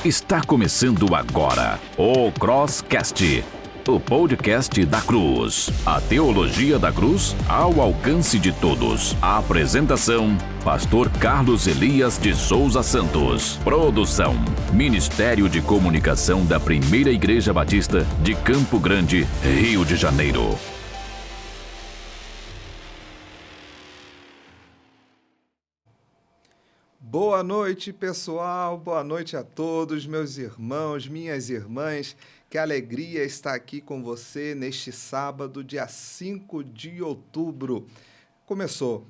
Está começando agora o Crosscast, o podcast da Cruz. A teologia da cruz ao alcance de todos. A apresentação, Pastor Carlos Elias de Souza Santos. Produção, Ministério de Comunicação da Primeira Igreja Batista de Campo Grande, Rio de Janeiro. Boa noite, pessoal. Boa noite a todos, meus irmãos, minhas irmãs. Que alegria estar aqui com você neste sábado, dia 5 de outubro. Começou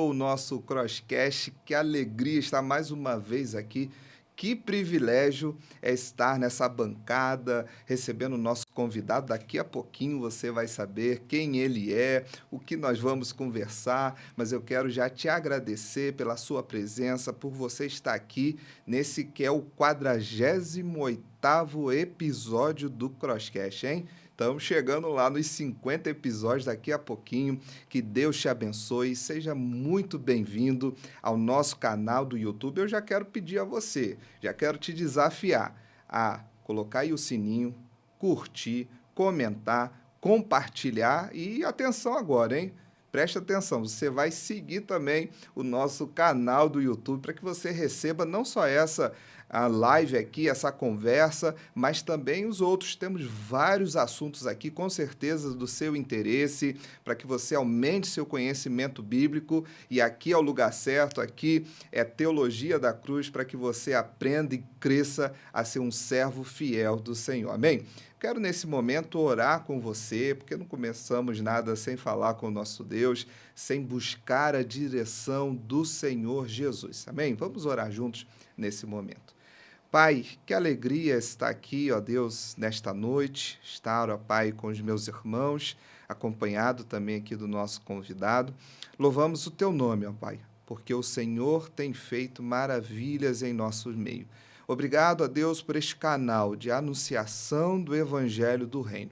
o nosso Crosscast. Que alegria estar mais uma vez aqui. Que privilégio é estar nessa bancada, recebendo o nosso convidado. Daqui a pouquinho você vai saber quem ele é, o que nós vamos conversar, mas eu quero já te agradecer pela sua presença, por você estar aqui nesse que é o 48º episódio do Crosscast, hein? Estamos chegando lá nos 50 episódios daqui a pouquinho. Que Deus te abençoe. Seja muito bem-vindo ao nosso canal do YouTube. Eu já quero pedir a você, já quero te desafiar a colocar aí o sininho, curtir, comentar, compartilhar e atenção agora, hein? Preste atenção, você vai seguir também o nosso canal do YouTube para que você receba não só a live aqui, essa conversa, mas também os outros. Temos vários assuntos aqui, com certeza do seu interesse, para que você aumente seu conhecimento bíblico. E aqui é o lugar certo, aqui é Teologia da Cruz, para que você aprenda e cresça a ser um servo fiel do Senhor. Amém? Quero, nesse momento, orar com você, porque não começamos nada sem falar com o nosso Deus, sem buscar a direção do Senhor Jesus. Amém? Vamos orar juntos nesse momento. Pai, que alegria estar aqui, ó Deus, nesta noite, estar, ó Pai, com os meus irmãos, acompanhado também aqui do nosso convidado. Louvamos o Teu nome, ó Pai, porque o Senhor tem feito maravilhas em nosso meio. Obrigado a Deus por este canal de anunciação do Evangelho do Reino.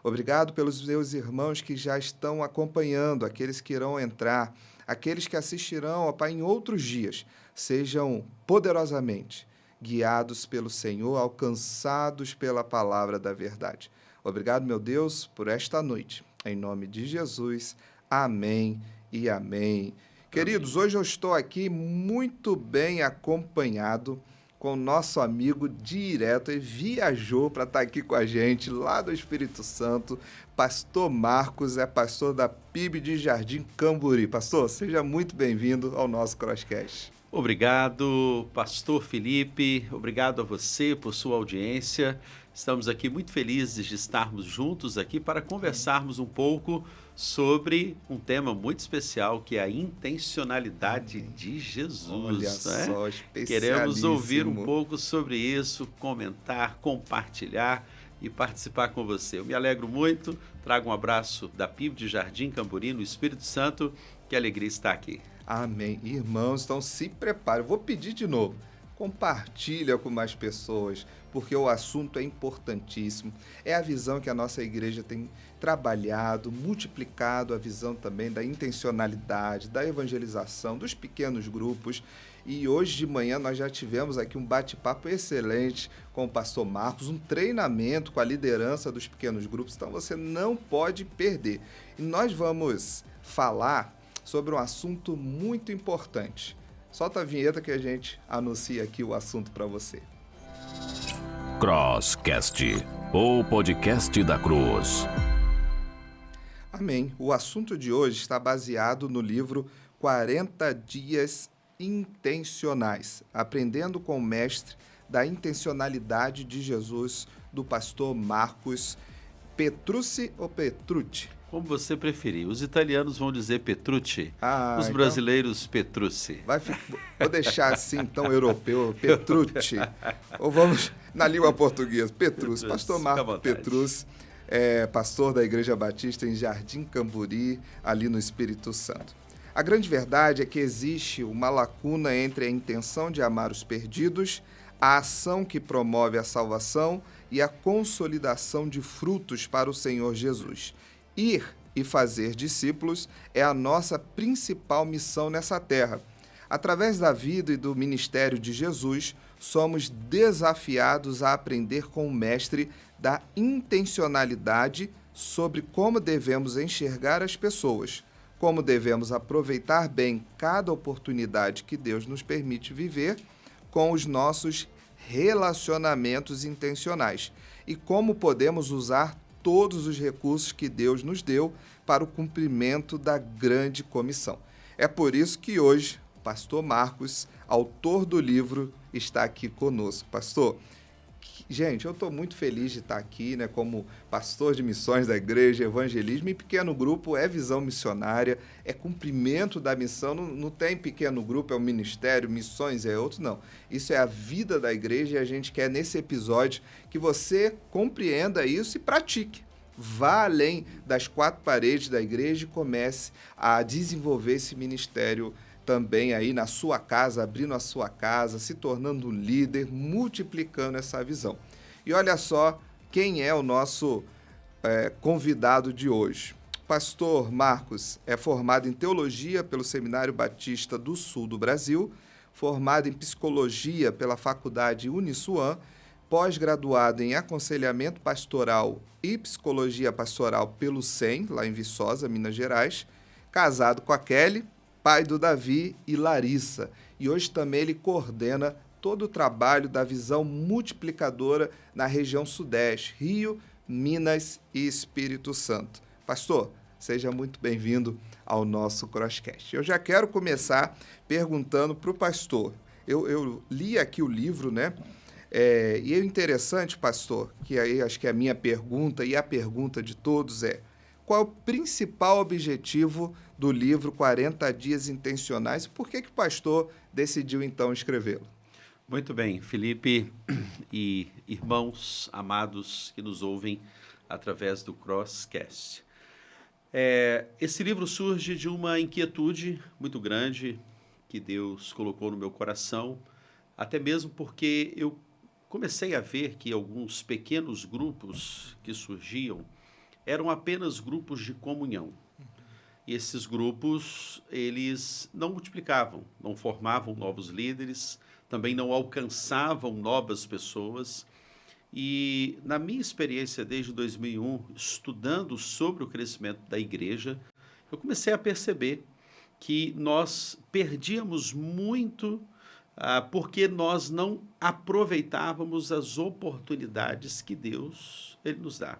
Obrigado pelos meus irmãos que já estão acompanhando, aqueles que irão entrar, aqueles que assistirão, ó Pai, em outros dias. Sejam poderosamente guiados pelo Senhor, alcançados pela palavra da verdade. Obrigado, meu Deus, por esta noite. Em nome de Jesus, amém e amém. Queridos, hoje eu estou aqui muito bem acompanhado com o nosso amigo direto, e viajou para estar aqui com a gente, lá do Espírito Santo, Pastor Marcos, é pastor da PIB de Jardim Camburi. Pastor, seja muito bem-vindo ao nosso Crosscast. Obrigado, pastor Felipe, obrigado a você por sua audiência. Estamos aqui muito felizes de estarmos juntos aqui para conversarmos um pouco sobre um tema muito especial, que é a intencionalidade de Jesus. Olha só, especialíssimo. Queremos ouvir um pouco sobre isso, comentar, compartilhar e participar com você. Eu me alegro muito, trago um abraço da PIB de Jardim Camburi, no Espírito Santo. Que alegria estar aqui. Amém. Irmãos, então se preparem. Vou pedir de novo. Compartilha com mais pessoas, porque o assunto é importantíssimo. É a visão que a nossa igreja tem trabalhado, multiplicado a visão também da intencionalidade, da evangelização, dos pequenos grupos. E hoje de manhã nós já tivemos aqui um bate-papo excelente com o pastor Marcos, um treinamento com a liderança dos pequenos grupos, então você não pode perder. E nós vamos falar sobre um assunto muito importante. Solta a vinheta que a gente anuncia aqui o assunto para você. Crosscast, o podcast da Cruz. Amém. O assunto de hoje está baseado no livro 40 Dias Intencionais, Aprendendo com o Mestre da Intencionalidade de Jesus, do pastor Marcos Petrucci ou Petrucci? Como você preferir. Os italianos vão dizer Petrucci, os então, brasileiros Petrucci. Vou deixar assim, tão europeu, Petrucci. Ou vamos na língua portuguesa, Petrucci. Pastor Marcos Petrucci, pastor da Igreja Batista em Jardim Camburi, ali no Espírito Santo. A grande verdade é que existe uma lacuna entre a intenção de amar os perdidos, a ação que promove a salvação e a consolidação de frutos para o Senhor Jesus. Ir e fazer discípulos é a nossa principal missão nessa terra. Através da vida e do ministério de Jesus, somos desafiados a aprender com o Mestre da intencionalidade sobre como devemos enxergar as pessoas, como devemos aproveitar bem cada oportunidade que Deus nos permite viver com os nossos relacionamentos intencionais e como podemos usar todos os recursos que Deus nos deu para o cumprimento da grande comissão. É por isso que hoje o pastor Marcos, autor do livro, está aqui conosco. Pastor, gente, eu estou muito feliz de estar aqui, né, como pastor de missões da igreja, evangelismo, em pequeno grupo é visão missionária, é cumprimento da missão, não tem pequeno grupo, é o ministério, missões é outro, não. Isso é a vida da igreja e a gente quer nesse episódio que você compreenda isso e pratique. Vá além das quatro paredes da igreja e comece a desenvolver esse ministério também aí na sua casa, abrindo a sua casa, se tornando um líder, multiplicando essa visão. E olha só quem é o nosso convidado de hoje. Pastor Marcos é formado em teologia pelo Seminário Batista do Sul do Brasil, formado em psicologia pela Faculdade Uniswan, pós-graduado em aconselhamento pastoral e psicologia pastoral pelo SEM, lá em Viçosa, Minas Gerais, casado com a Kelly, pai do Davi e Larissa. E hoje também ele coordena todo o trabalho da visão multiplicadora na região Sudeste, Rio, Minas e Espírito Santo. Pastor, seja muito bem-vindo ao nosso Crosscast. Eu já quero começar perguntando para o pastor. Eu li aqui o livro, né? E é interessante, pastor, que aí acho que a minha pergunta e a pergunta de todos é: qual é o principal objetivo do livro 40 Dias Intencionais e por que o pastor decidiu então escrevê-lo? Muito bem, Felipe e irmãos amados que nos ouvem através do Crosscast. Esse livro surge de uma inquietude muito grande que Deus colocou no meu coração, até mesmo porque eu comecei a ver que alguns pequenos grupos que surgiam eram apenas grupos de comunhão. E esses grupos, eles não multiplicavam, não formavam novos líderes, também não alcançavam novas pessoas. E na minha experiência desde 2001, estudando sobre o crescimento da igreja, eu comecei a perceber que nós perdíamos muito porque nós não aproveitávamos as oportunidades que Deus ele nos dá.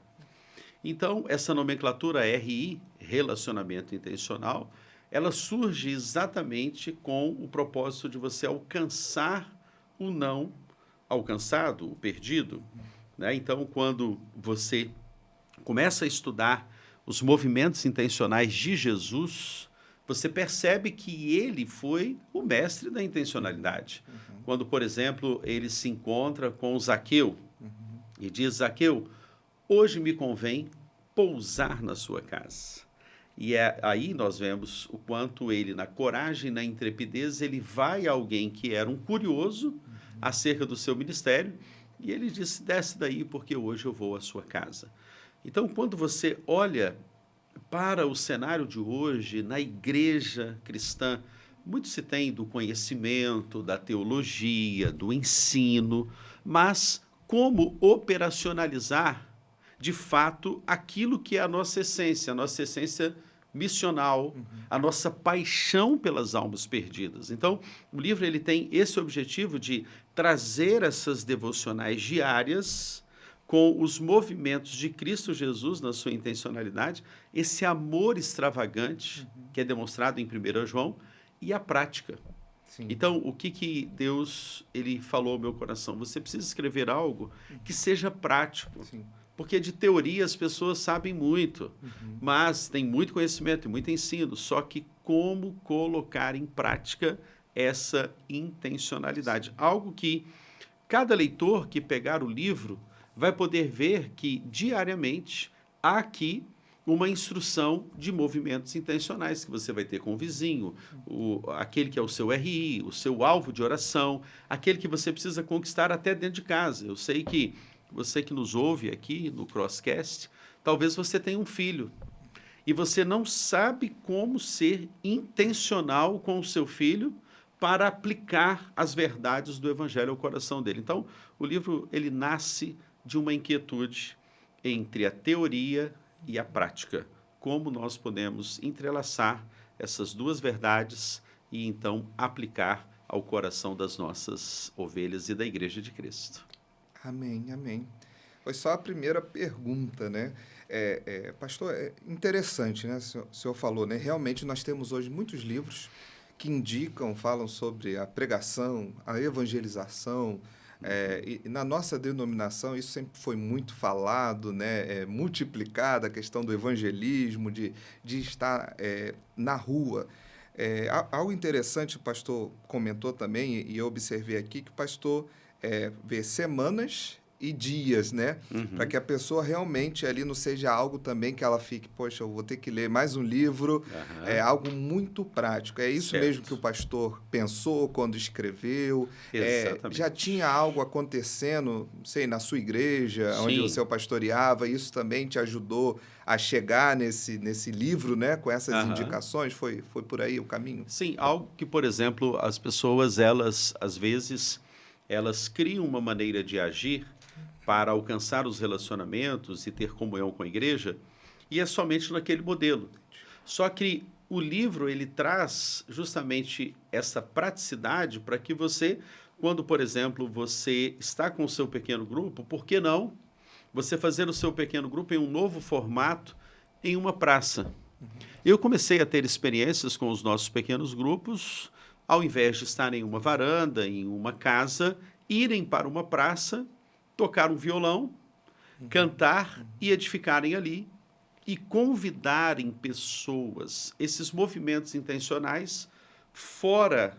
Então, essa nomenclatura RI, Relacionamento Intencional, ela surge exatamente com o propósito de você alcançar o não alcançado, o perdido, né? Então, quando você começa a estudar os movimentos intencionais de Jesus, você percebe que ele foi o mestre da intencionalidade. Quando, por exemplo, ele se encontra com Zaqueu e diz: Zaqueu, hoje me convém pousar na sua casa. E aí nós vemos o quanto ele, na coragem, na intrepidez, ele vai a alguém que era um curioso acerca do seu ministério e ele disse: desce daí porque hoje eu vou à sua casa. Então, quando você olha para o cenário de hoje, na igreja cristã, muito se tem do conhecimento, da teologia, do ensino, mas como operacionalizar, de fato, aquilo que é a nossa essência missional, a nossa paixão pelas almas perdidas. Então, o livro ele tem esse objetivo de trazer essas devocionais diárias com os movimentos de Cristo Jesus na sua intencionalidade, esse amor extravagante que é demonstrado em 1 João e a prática. Sim. Então, o que Deus ele falou ao meu coração? Você precisa escrever algo que seja prático. Sim. Porque de teoria as pessoas sabem muito, mas tem muito conhecimento e muito ensino, só que como colocar em prática essa intencionalidade? Algo que cada leitor que pegar o livro vai poder ver que diariamente há aqui uma instrução de movimentos intencionais que você vai ter com o vizinho, aquele que é o seu RI, o seu alvo de oração, aquele que você precisa conquistar até dentro de casa. Eu sei que você que nos ouve aqui no Crosscast, talvez você tenha um filho e você não sabe como ser intencional com o seu filho para aplicar as verdades do Evangelho ao coração dele. Então, o livro ele nasce de uma inquietude entre a teoria e a prática. Como nós podemos entrelaçar essas duas verdades e, então, aplicar ao coração das nossas ovelhas e da Igreja de Cristo. Amém, amém. Foi só a primeira pergunta, né? Pastor, é interessante, né? O senhor falou, né? Realmente nós temos hoje muitos livros que indicam, falam sobre a pregação, a evangelização. E na nossa denominação isso sempre foi muito falado, né? Multiplicada a questão do evangelismo, de estar na rua. Algo interessante, o pastor comentou também, e eu observei aqui, que o pastor vê semanas e dias, né? Para que a pessoa realmente ali não seja algo também que ela fique, poxa, eu vou ter que ler mais um livro. É algo muito prático. É isso Certo. mesmo que o pastor pensou quando escreveu. Exatamente. Já tinha algo acontecendo, não sei, na sua igreja, Sim. onde o senhor pastoreava, isso também te ajudou a chegar nesse livro, né? Com essas indicações? Foi por aí o caminho? Sim, algo que, por exemplo, as pessoas, elas, às vezes, elas criam uma maneira de agir para alcançar os relacionamentos e ter comunhão com a igreja, e é somente naquele modelo. Só que o livro, ele traz justamente essa praticidade para que você, quando, por exemplo, você está com o seu pequeno grupo, por que não você fazer o seu pequeno grupo em um novo formato, em uma praça? Eu comecei a ter experiências com os nossos pequenos grupos, ao invés de estar em uma varanda, em uma casa, irem para uma praça, tocar um violão, cantar e edificarem ali e convidarem pessoas, esses movimentos intencionais, fora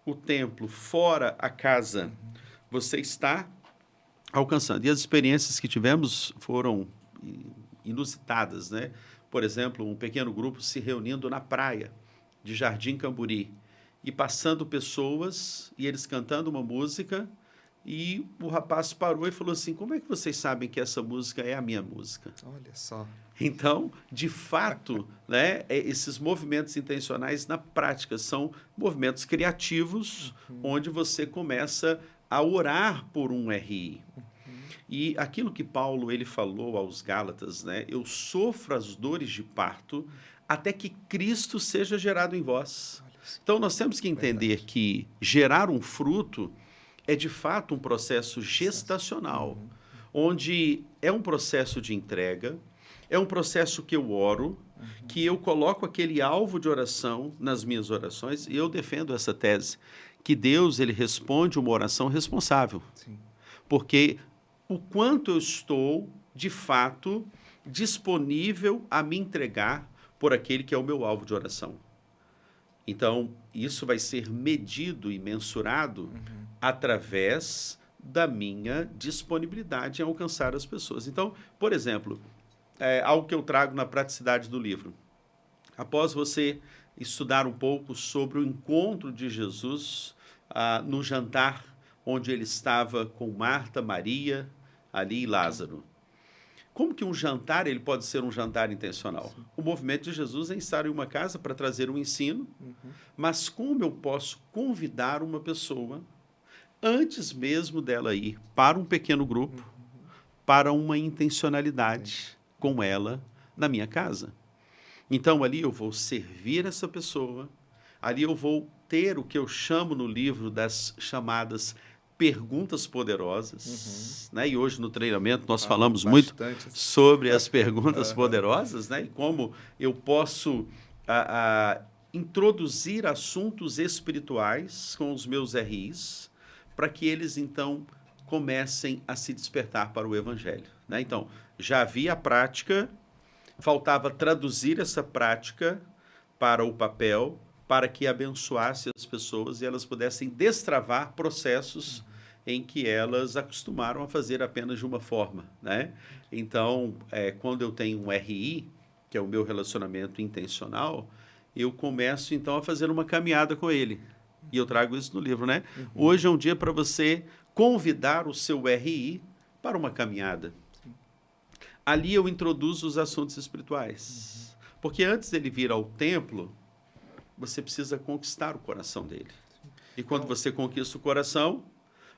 o templo, fora a casa, você está alcançando. E as experiências que tivemos foram inusitadas, né? Por exemplo, um pequeno grupo se reunindo na praia de Jardim Camburi e passando pessoas e eles cantando uma música. E o rapaz parou e falou assim, como é que vocês sabem que essa música é a minha música? Olha só. Então, de fato, né, esses movimentos intencionais na prática são movimentos criativos, onde você começa a orar por um RI. E aquilo que Paulo ele falou aos Gálatas, né, eu sofro as dores de parto até que Cristo seja gerado em vós. Então, nós temos que entender que gerar um fruto é de fato um processo gestacional, onde é um processo de entrega, é um processo que eu oro, que eu coloco aquele alvo de oração nas minhas orações, e eu defendo essa tese, que Deus ele responde uma oração responsável. Sim. Porque o quanto eu estou, de fato, disponível a me entregar por aquele que é o meu alvo de oração. Então, isso vai ser medido e mensurado através da minha disponibilidade em alcançar as pessoas. Então, por exemplo, algo que eu trago na praticidade do livro. Após você estudar um pouco sobre o encontro de Jesus no jantar, onde ele estava com Marta, Maria, ali e Lázaro. Como que um jantar ele pode ser um jantar intencional? O movimento de Jesus é estar em uma casa para trazer um ensino, mas como eu posso convidar uma pessoa, antes mesmo dela ir para um pequeno grupo, para uma intencionalidade com ela na minha casa? Então, ali eu vou servir essa pessoa, ali eu vou ter o que eu chamo no livro das chamadas perguntas poderosas, né? E hoje no treinamento nós falamos muito sobre as perguntas poderosas, né? E como eu posso introduzir assuntos espirituais com os meus RIs para que eles, então, comecem a se despertar para o Evangelho, né? Então, já havia a prática, faltava traduzir essa prática para o papel, para que abençoasse as pessoas e elas pudessem destravar processos em que elas acostumaram a fazer apenas de uma forma, né? Então, quando eu tenho um RI, que é o meu relacionamento intencional, eu começo, então, a fazer uma caminhada com ele. E eu trago isso no livro, né? Hoje é um dia para você convidar o seu RI para uma caminhada. Ali eu introduzo os assuntos espirituais. Porque antes dele vir ao templo, você precisa conquistar o coração dele. E quando você conquista o coração,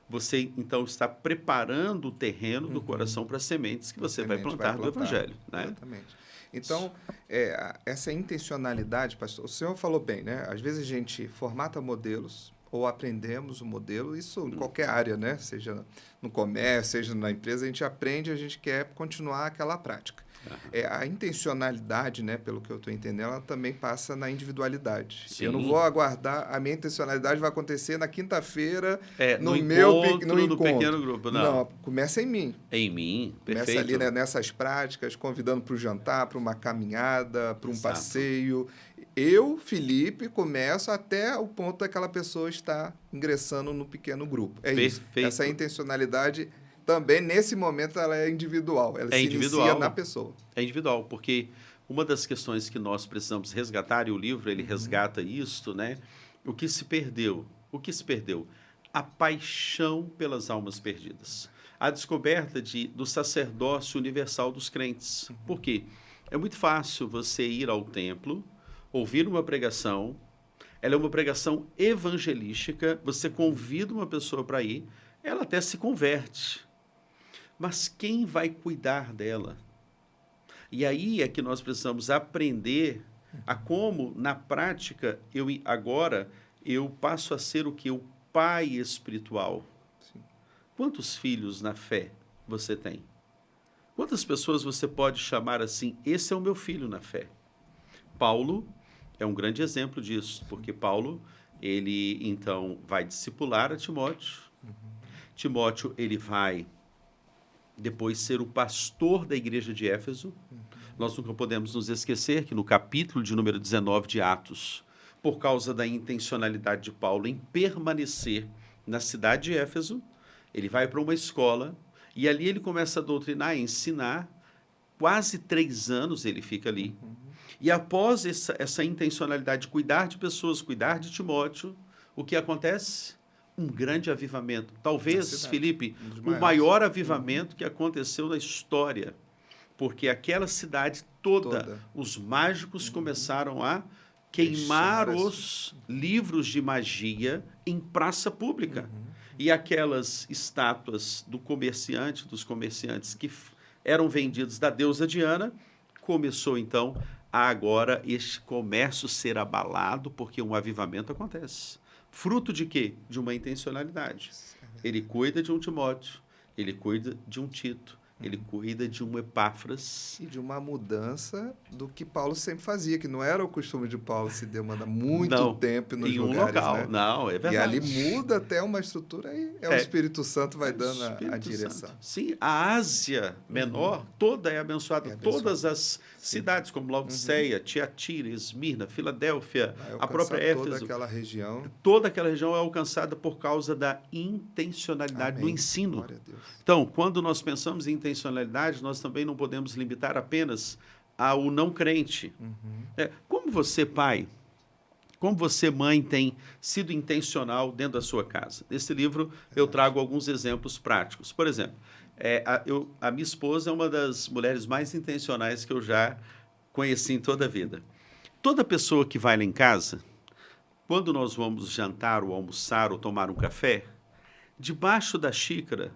você então está preparando o terreno do coração para as sementes que você vai plantar do Evangelho. Né? Exatamente. Então, essa intencionalidade, pastor, o senhor falou bem, né? Às vezes a gente formata modelos ou aprendemos o modelo, isso em qualquer área, né? Seja no comércio, seja na empresa, a gente aprende, a gente quer continuar aquela prática. A intencionalidade, né, pelo que eu estou entendendo, ela também passa na individualidade. Sim. Eu não vou aguardar, a minha intencionalidade vai acontecer na quinta-feira, no encontro. pequeno grupo. Não, começa em mim. Em mim, Começa perfeito. ali, né, nessas práticas, convidando para o jantar, para uma caminhada, para um Exato. passeio. Eu, Felipe, começo até o ponto daquela pessoa estar ingressando no pequeno grupo. É isso. Perfeito. Essa intencionalidade também, nesse momento, ela é individual. Ela se individual. inicia na pessoa. É individual, porque uma das questões que nós precisamos resgatar, e o livro ele resgata isto, né? O que se perdeu? O que se perdeu? A paixão pelas almas perdidas. A descoberta do sacerdócio universal dos crentes. Por quê? É muito fácil você ir ao templo, ouvir uma pregação, ela é uma pregação evangelística, você convida uma pessoa para ir, ela até se converte. Mas quem vai cuidar dela? E aí é que nós precisamos aprender a como, na prática, agora eu passo a ser o que? O pai espiritual. Sim. Quantos filhos na fé você tem? Quantas pessoas você pode chamar assim, esse é o meu filho na fé? Paulo é um grande exemplo disso, porque Paulo, ele então vai discipular a Timóteo. Timóteo, ele vai depois ser o pastor da igreja de Éfeso. Nós nunca podemos nos esquecer que no capítulo de número 19 de Atos, por causa da intencionalidade de Paulo em permanecer na cidade de Éfeso, ele vai para uma escola e ali ele começa a doutrinar, a ensinar. Quase 3 anos ele fica ali. E após essa intencionalidade de cuidar de pessoas, cuidar de Timóteo, o que acontece? Um grande avivamento. Talvez, Felipe, o maior avivamento que aconteceu na história. Porque aquela cidade toda. Os mágicos começaram a queimar os livros de magia em praça pública. E aquelas estátuas dos comerciantes que eram vendidos da deusa Diana, começou então a agora este comércio ser abalado, porque um avivamento acontece. Fruto de quê? De uma intencionalidade. Ele cuida de um Timóteo, ele cuida de um Tito, ele cuida de um Epáfras. E de uma mudança do que Paulo sempre fazia, que não era o costume de Paulo se demandar muito tempo nos lugares. Local. Né? Não, é verdade. E ali muda até uma estrutura e o Espírito Santo vai dando a direção. Santo. Sim, a Ásia Menor toda é abençoada. Todas as cidades, como Laodiceia, Tiatira, Esmirna, Filadélfia, a própria Éfeso. Toda aquela região é alcançada por causa da intencionalidade do ensino. Glória a Deus. Então, quando nós pensamos em intencionalidade, nós também não podemos limitar apenas ao não crente. Como você, pai, como você, mãe, tem sido intencional dentro da sua casa? Nesse livro, eu trago alguns exemplos práticos. Por exemplo, a minha esposa é uma das mulheres mais intencionais que eu já conheci em toda a vida. Toda pessoa que vai lá em casa, quando nós vamos jantar ou almoçar ou tomar um café, debaixo da xícara,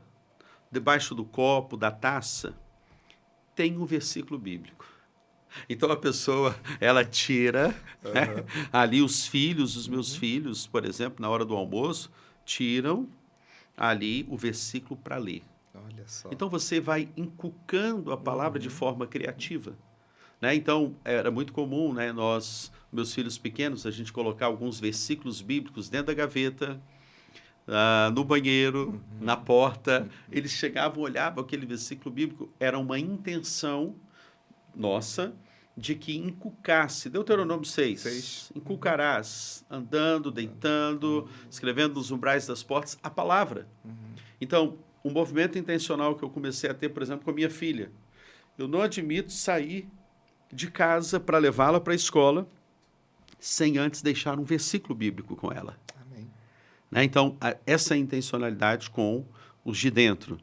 debaixo do copo, da taça, tem um versículo bíblico. Então a pessoa, ela tira ali os meus filhos, por exemplo, na hora do almoço, tiram ali o versículo para ler. Olha só. Então você vai inculcando a palavra de forma criativa. Né? Então era muito comum, né, meus filhos pequenos, a gente colocar alguns versículos bíblicos dentro da gaveta, no banheiro, na porta. Eles chegavam, olhavam aquele versículo bíblico, era uma intenção nossa de que inculcasse. Deuteronômio 6. Inculcarás, andando, deitando, escrevendo nos umbrais das portas, a palavra. Então, um movimento intencional que eu comecei a ter, por exemplo, com a minha filha. Eu não admito sair de casa para levá-la para a escola sem antes deixar um versículo bíblico com ela. Né? Então, essa intencionalidade com os de dentro.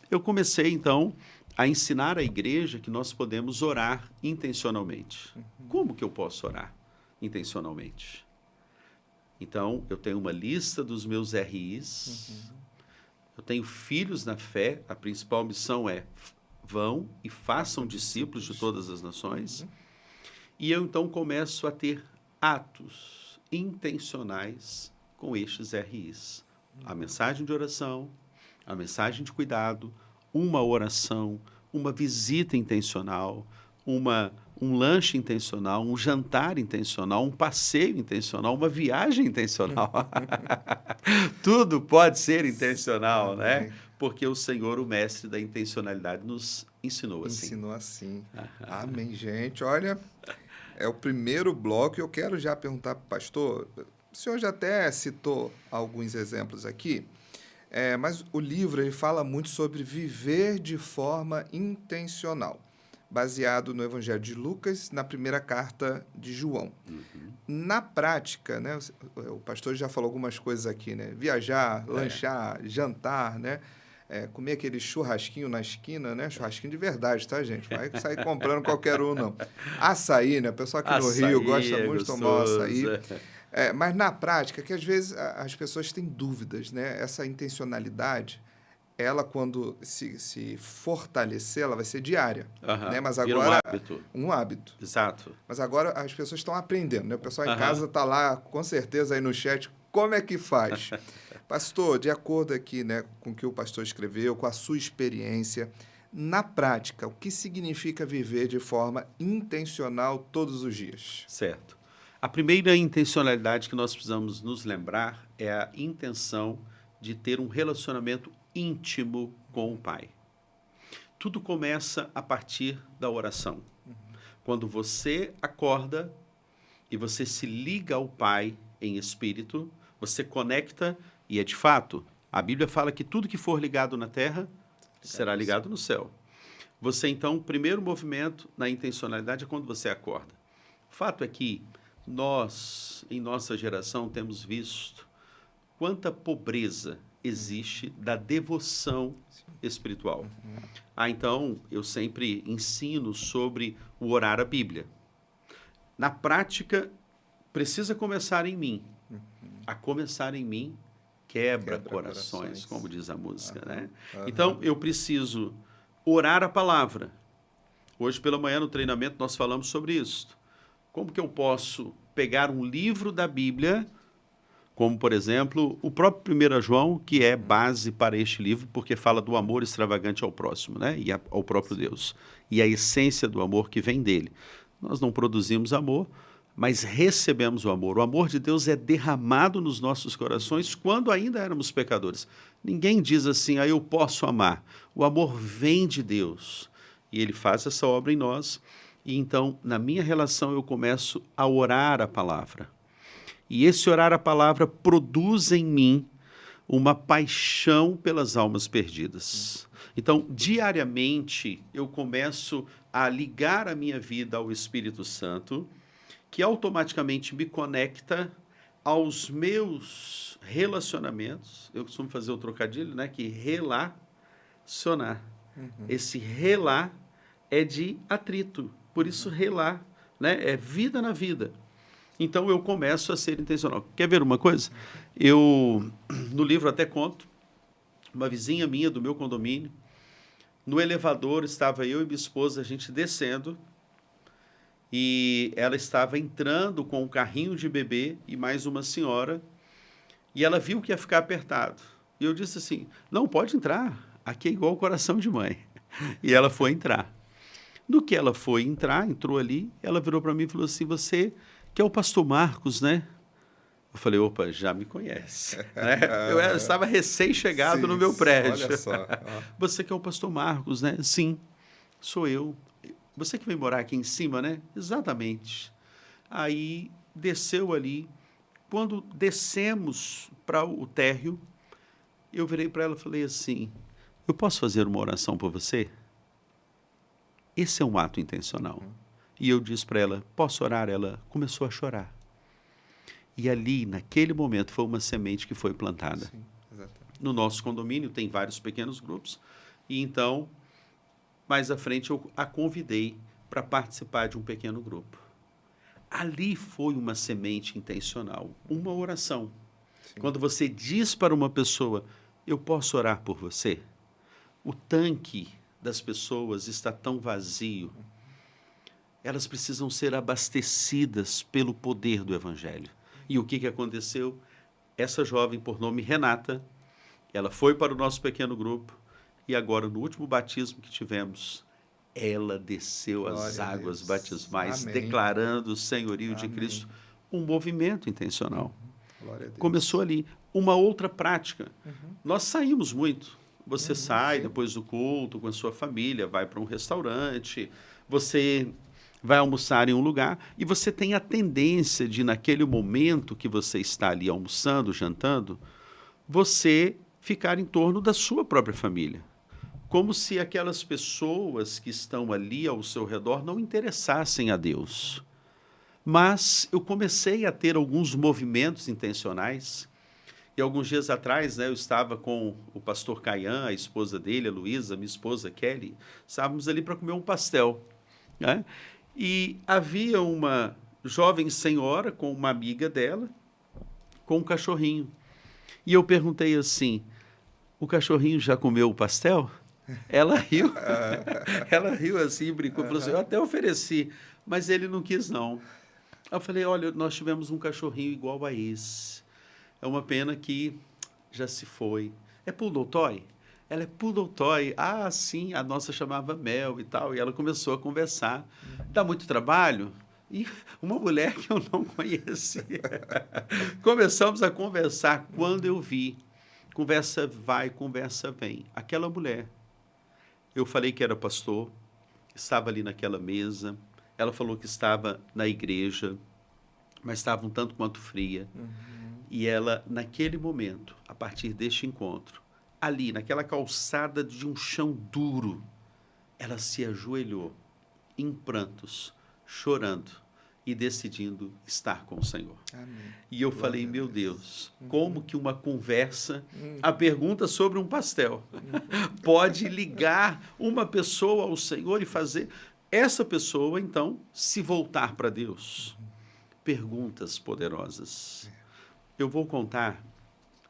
Eu comecei, então, a ensinar à igreja que nós podemos orar intencionalmente. Como que eu posso orar intencionalmente? Então, eu tenho uma lista dos meus RIs, eu tenho filhos na fé, a principal missão é vão e façam discípulos de todas as nações, e eu então começo a ter atos intencionais com estes RIs. A mensagem de oração, a mensagem de cuidado, uma oração, uma visita intencional, um lanche intencional, um jantar intencional, um passeio intencional, uma viagem intencional. Tudo pode ser intencional, né? Porque o Senhor, o mestre da intencionalidade, nos ensinou assim. Ensinou assim. Amém, gente. Olha, é o primeiro bloco e eu quero já perguntar para o pastor. O senhor já até citou alguns exemplos aqui, mas o livro ele fala muito sobre viver de forma intencional, baseado no Evangelho de Lucas, na primeira carta de João. Na prática, né, o pastor já falou algumas coisas aqui, né? Viajar, lanchar, jantar, né? Comer aquele churrasquinho na esquina, né? Churrasquinho de verdade, tá, gente? Vai sair comprando qualquer um, não. Açaí, né? O pessoal aqui no Rio gosta muito de tomar açaí. Mas na prática, que às vezes as pessoas têm dúvidas, né? Essa intencionalidade, ela quando se fortalecer, ela vai ser diária. Né? Mas agora, um hábito. Exato. Mas agora as pessoas estão aprendendo, né? O pessoal em casa está lá, com certeza, aí no chat, como é que faz? Pastor, de acordo aqui, né, com o que o pastor escreveu, com a sua experiência, na prática, o que significa viver de forma intencional todos os dias? Certo. A primeira intencionalidade que nós precisamos nos lembrar é a intenção de ter um relacionamento íntimo com o Pai. Tudo começa a partir da oração. Quando você acorda e você se liga ao Pai em espírito, você conecta e é de fato. A Bíblia fala que tudo que for ligado na terra será ligado no céu. Você então, o primeiro movimento na intencionalidade é quando você acorda. O fato é que nós, em nossa geração, temos visto quanta pobreza existe da devoção espiritual. Então, eu sempre ensino sobre o orar a Bíblia. Na prática, precisa começar em mim. A começar em mim quebra corações, como diz a música, né? Então, eu preciso orar a palavra. Hoje pela manhã, no treinamento, nós falamos sobre isso. Como que eu posso pegar um livro da Bíblia, como, por exemplo, o próprio 1 João, que é base para este livro, porque fala do amor extravagante ao próximo, né? E ao próprio Deus. E a essência do amor que vem dele. Nós não produzimos amor, mas recebemos o amor. O amor de Deus é derramado nos nossos corações quando ainda éramos pecadores. Ninguém diz assim, eu posso amar. O amor vem de Deus. E ele faz essa obra em nós. E então, na minha relação, eu começo a orar a palavra. E esse orar a palavra produz em mim uma paixão pelas almas perdidas. Então, diariamente, eu começo a ligar a minha vida ao Espírito Santo, que automaticamente me conecta aos meus relacionamentos. Eu costumo fazer o trocadilho, né? Que relacionar. Esse relar é de atrito. Por isso, relar, né? É vida na vida. Então, eu começo a ser intencional. Quer ver uma coisa? Eu, no livro até conto, uma vizinha minha do meu condomínio, no elevador estava eu e minha esposa, a gente descendo, e ela estava entrando com um carrinho de bebê e mais uma senhora, e ela viu que ia ficar apertado. E eu disse assim, não, pode entrar, aqui é igual o coração de mãe. E ela foi entrar. No que ela foi entrar, entrou ali, ela virou para mim e falou assim, você que é o pastor Marcos, né? Eu falei, opa, já me conhece. Né? Eu estava recém-chegado no meu prédio. Olha só. Você que é o pastor Marcos, né? Sim, sou eu. Você que vem morar aqui em cima, né? Exatamente. Aí, desceu ali. Quando descemos para o térreo, eu virei para ela e falei assim, eu posso fazer uma oração por você? Esse é um ato intencional. E eu disse para ela, posso orar? Ela começou a chorar. E ali, naquele momento, foi uma semente que foi plantada. Sim, exatamente. No nosso condomínio tem vários pequenos grupos. E então, mais à frente, eu a convidei para participar de um pequeno grupo. Ali foi uma semente intencional, uma oração. Quando você diz para uma pessoa, eu posso orar por você? O tanque das pessoas está tão vazio. Elas precisam ser abastecidas pelo poder do Evangelho. E o que aconteceu? Essa jovem, por nome Renata, ela foi para o nosso pequeno grupo e agora, no último batismo que tivemos, ela desceu as águas batismais, Amém. declarando o senhorio de Amém. Cristo. Um movimento intencional. Glória a Deus. Começou ali. Uma outra prática. Nós saímos muito. Você sai sim. depois do culto com a sua família, vai para um restaurante, você vai almoçar em um lugar e você tem a tendência de, naquele momento que você está ali almoçando, jantando, você ficar em torno da sua própria família. Como se aquelas pessoas que estão ali ao seu redor não interessassem a Deus. Mas eu comecei a ter alguns movimentos intencionais. E alguns dias atrás, eu estava com o pastor Caian, a esposa dele, a Luísa, minha esposa Kelly, estávamos ali para comer um pastel. Né? E havia uma jovem senhora com uma amiga dela, com um cachorrinho. E eu perguntei assim, o cachorrinho já comeu o pastel? Ela riu, ela riu assim, brincou, falou assim, eu até ofereci, mas ele não quis não. Eu falei, olha, nós tivemos um cachorrinho igual a esse. É uma pena que já se foi. É Poodle Toy? Ela é Poodle Toy. Ah, sim, a nossa chamava Mel e tal. E ela começou a conversar. Dá muito trabalho? E uma mulher que eu não conhecia. Começamos a conversar. Quando eu vi, conversa vai, conversa vem. Aquela mulher, eu falei que era pastor, estava ali naquela mesa. Ela falou que estava na igreja, mas estava um tanto quanto fria. E ela, naquele momento, a partir deste encontro, ali, naquela calçada de um chão duro, ela se ajoelhou, em prantos, chorando e decidindo estar com o Senhor. Amém. E eu falei, meu Deus, como que uma conversa, a pergunta sobre um pastel, pode ligar uma pessoa ao Senhor e fazer essa pessoa, então, se voltar para Deus? Perguntas poderosas. Eu vou contar,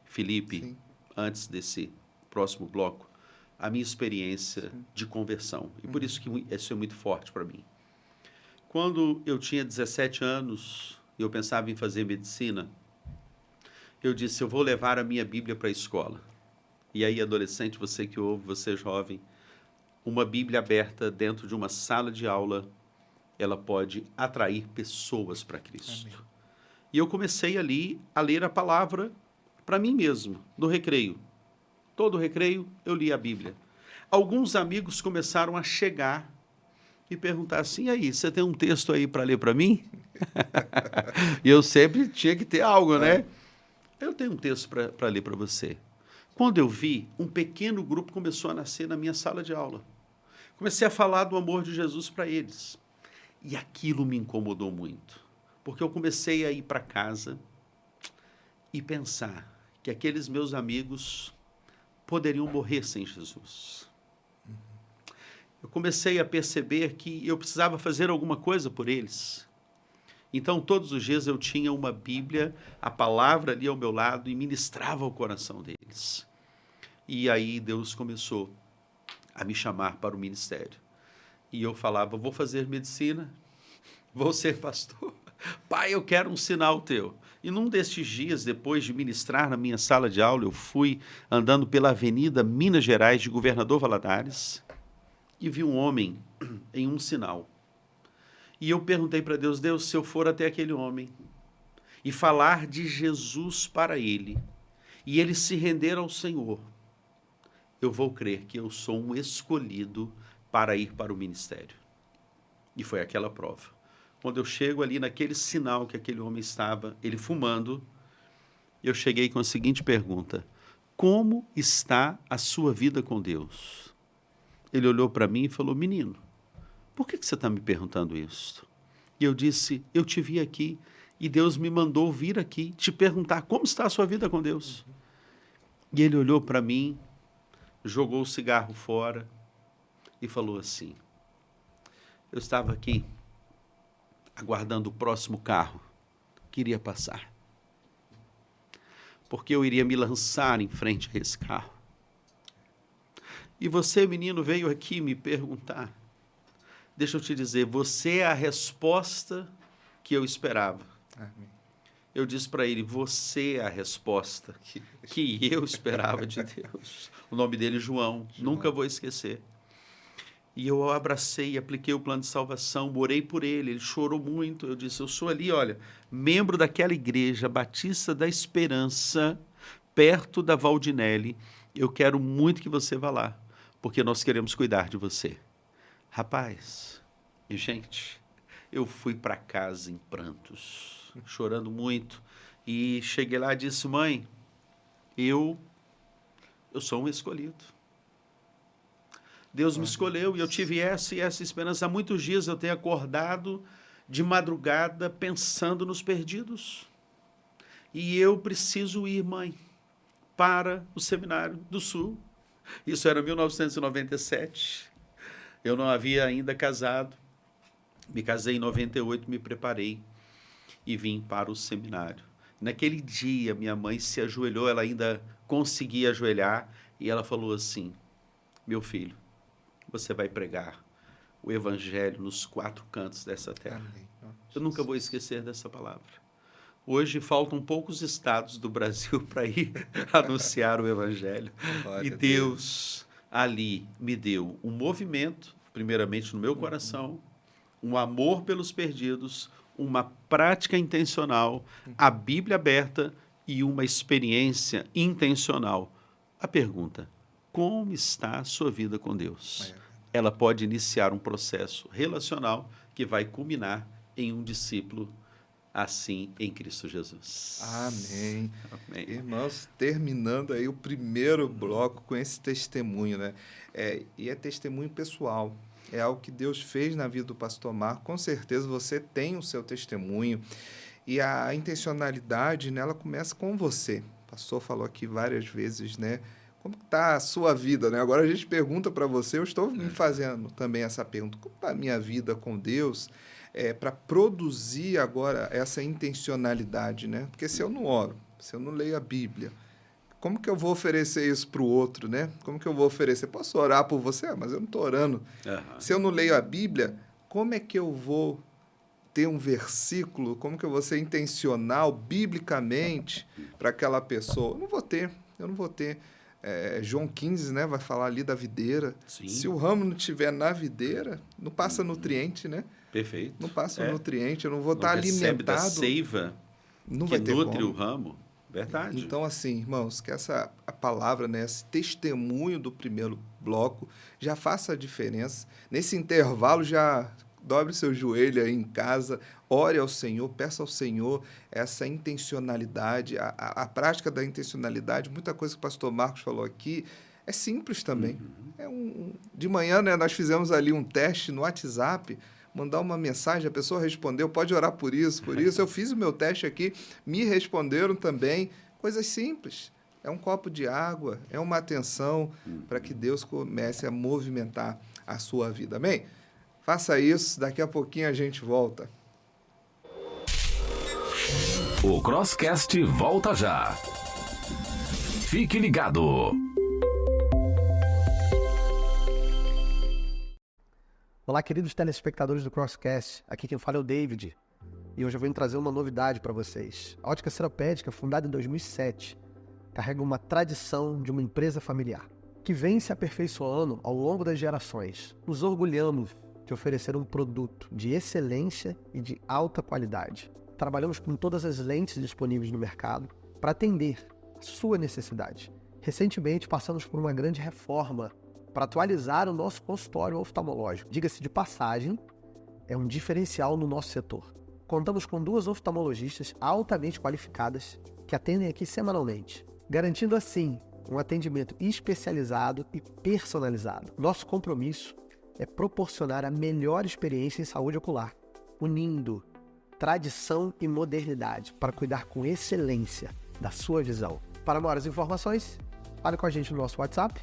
Felipe, Sim. antes desse próximo bloco, a minha experiência de conversão. E por isso que isso é muito forte para mim. Quando eu tinha 17 anos e eu pensava em fazer medicina, eu disse, eu vou levar a minha Bíblia para a escola. E aí, adolescente, você que ouve, você jovem, uma Bíblia aberta dentro de uma sala de aula, ela pode atrair pessoas para Cristo. Amém. E eu comecei ali a ler a palavra para mim mesmo, no recreio. Todo recreio eu li a Bíblia. Alguns amigos começaram a chegar e perguntar assim, e aí, você tem um texto aí para ler para mim? E eu sempre tinha que ter algo, né? Eu tenho um texto para ler para você. Quando eu vi, um pequeno grupo começou a nascer na minha sala de aula. Comecei a falar do amor de Jesus para eles. E aquilo me incomodou muito. Porque eu comecei a ir para casa e pensar que aqueles meus amigos poderiam morrer sem Jesus. Eu comecei a perceber que eu precisava fazer alguma coisa por eles. Então, todos os dias eu tinha uma Bíblia, a palavra ali ao meu lado e ministrava o coração deles. E aí Deus começou a me chamar para o ministério. E eu falava, vou fazer medicina, vou ser pastor. Pai, eu quero um sinal teu. E num destes dias, depois de ministrar na minha sala de aula, eu fui andando pela Avenida Minas Gerais de Governador Valadares e vi um homem em um sinal. E eu perguntei para Deus, Deus, se eu for até aquele homem e falar de Jesus para ele, e ele se render ao Senhor, eu vou crer que eu sou um escolhido para ir para o ministério. E foi aquela prova. Quando eu chego ali naquele sinal que aquele homem estava, ele fumando, eu cheguei com a seguinte pergunta, como está a sua vida com Deus? Ele olhou para mim e falou, menino, por que você está me perguntando isso? E eu disse, eu te vi aqui e Deus me mandou vir aqui te perguntar como está a sua vida com Deus. E ele olhou para mim, jogou o cigarro fora e falou assim, eu estava aqui aguardando o próximo carro que iria passar. Porque eu iria me lançar em frente a esse carro. E você, menino, veio aqui me perguntar. Deixa eu te dizer, você é a resposta que eu esperava. Amém. Eu disse para ele, você é a resposta que eu esperava de Deus. O nome dele é João, nunca vou esquecer. E eu o abracei, apliquei o plano de salvação, orei por ele, ele chorou muito. Eu disse, eu sou ali, olha, membro daquela igreja Batista da Esperança, perto da Valdinelli. Eu quero muito que você vá lá, porque nós queremos cuidar de você. Rapaz, e gente, eu fui para casa em prantos, chorando muito. E cheguei lá e disse, mãe, eu sou um escolhido. Deus me escolheu e eu tive essa e essa esperança. Há muitos dias eu tenho acordado de madrugada pensando nos perdidos. E eu preciso ir, mãe, para o Seminário do Sul. Isso era 1997. Eu não havia ainda casado. Me casei em 98, me preparei e vim para o seminário. Naquele dia, minha mãe se ajoelhou, ela ainda conseguia ajoelhar, e ela falou assim, meu filho, você vai pregar o evangelho nos 4 cantos dessa terra. Amém. Eu nunca vou esquecer dessa palavra. Hoje faltam poucos estados do Brasil para ir anunciar o evangelho. Glória E Deus ali me deu um movimento, primeiramente no meu coração, um amor pelos perdidos, uma prática intencional, a Bíblia aberta e uma experiência intencional. A pergunta, como está a sua vida com Deus? Ela pode iniciar um processo relacional que vai culminar em um discípulo assim em Cristo Jesus. Amém. Amém. Irmãos, terminando aí o primeiro bloco com esse testemunho, né? E é testemunho pessoal. É algo que Deus fez na vida do pastor Marco. Com certeza você tem o seu testemunho. E a intencionalidade, né, ela começa com você. O pastor falou aqui várias vezes, né? Como está a sua vida, né? Agora a gente pergunta para você, eu estou me fazendo também essa pergunta. Como está a minha vida com Deus? Para produzir agora essa intencionalidade, né? Porque se eu não oro, se eu não leio a Bíblia, como que eu vou oferecer isso para o outro, né? Como que eu vou oferecer? Posso orar por você? Mas eu não estou orando. Se eu não leio a Bíblia, como é que eu vou ter um versículo? Como que eu vou ser intencional, biblicamente, para aquela pessoa? Eu não vou ter. João 15, né? Vai falar ali da videira. Sim. Se o ramo não estiver na videira, não passa nutriente, né? Perfeito. Não passa nutriente, eu não vou Não estar recebe alimentado. da seiva Não que vai ter nutre como. o ramo. Verdade. Então, assim, irmãos, que a palavra, né, esse testemunho do primeiro bloco já faça a diferença. Nesse intervalo, já dobre seu joelho aí em casa, ore ao Senhor, peça ao Senhor essa intencionalidade, a prática da intencionalidade. Muita coisa que o pastor Marcos falou aqui é simples também. De manhã, né, nós fizemos ali um teste no WhatsApp, mandar uma mensagem, a pessoa respondeu, pode orar por isso. Eu fiz o meu teste aqui, me responderam também. Coisas simples. É um copo de água, é uma atenção para que Deus comece a movimentar a sua vida. Amém? Faça isso, daqui a pouquinho a gente volta. O Crosscast volta já. Fique ligado. Olá, queridos telespectadores do Crosscast. Aqui quem fala é o David. E hoje eu venho trazer uma novidade para vocês. A Ótica Seropédica, fundada em 2007, carrega uma tradição de uma empresa familiar, que vem se aperfeiçoando ao longo das gerações. Nos orgulhamos de oferecer um produto de excelência e de alta qualidade. Trabalhamos com todas as lentes disponíveis no mercado para atender a sua necessidade. Recentemente, passamos por uma grande reforma para atualizar o nosso consultório oftalmológico. Diga-se de passagem, é um diferencial no nosso setor. Contamos com 2 oftalmologistas altamente qualificadas que atendem aqui semanalmente, garantindo assim um atendimento especializado e personalizado. Nosso compromisso é proporcionar a melhor experiência em saúde ocular, unindo tradição e modernidade para cuidar com excelência da sua visão. Para maiores informações, fale com a gente no nosso WhatsApp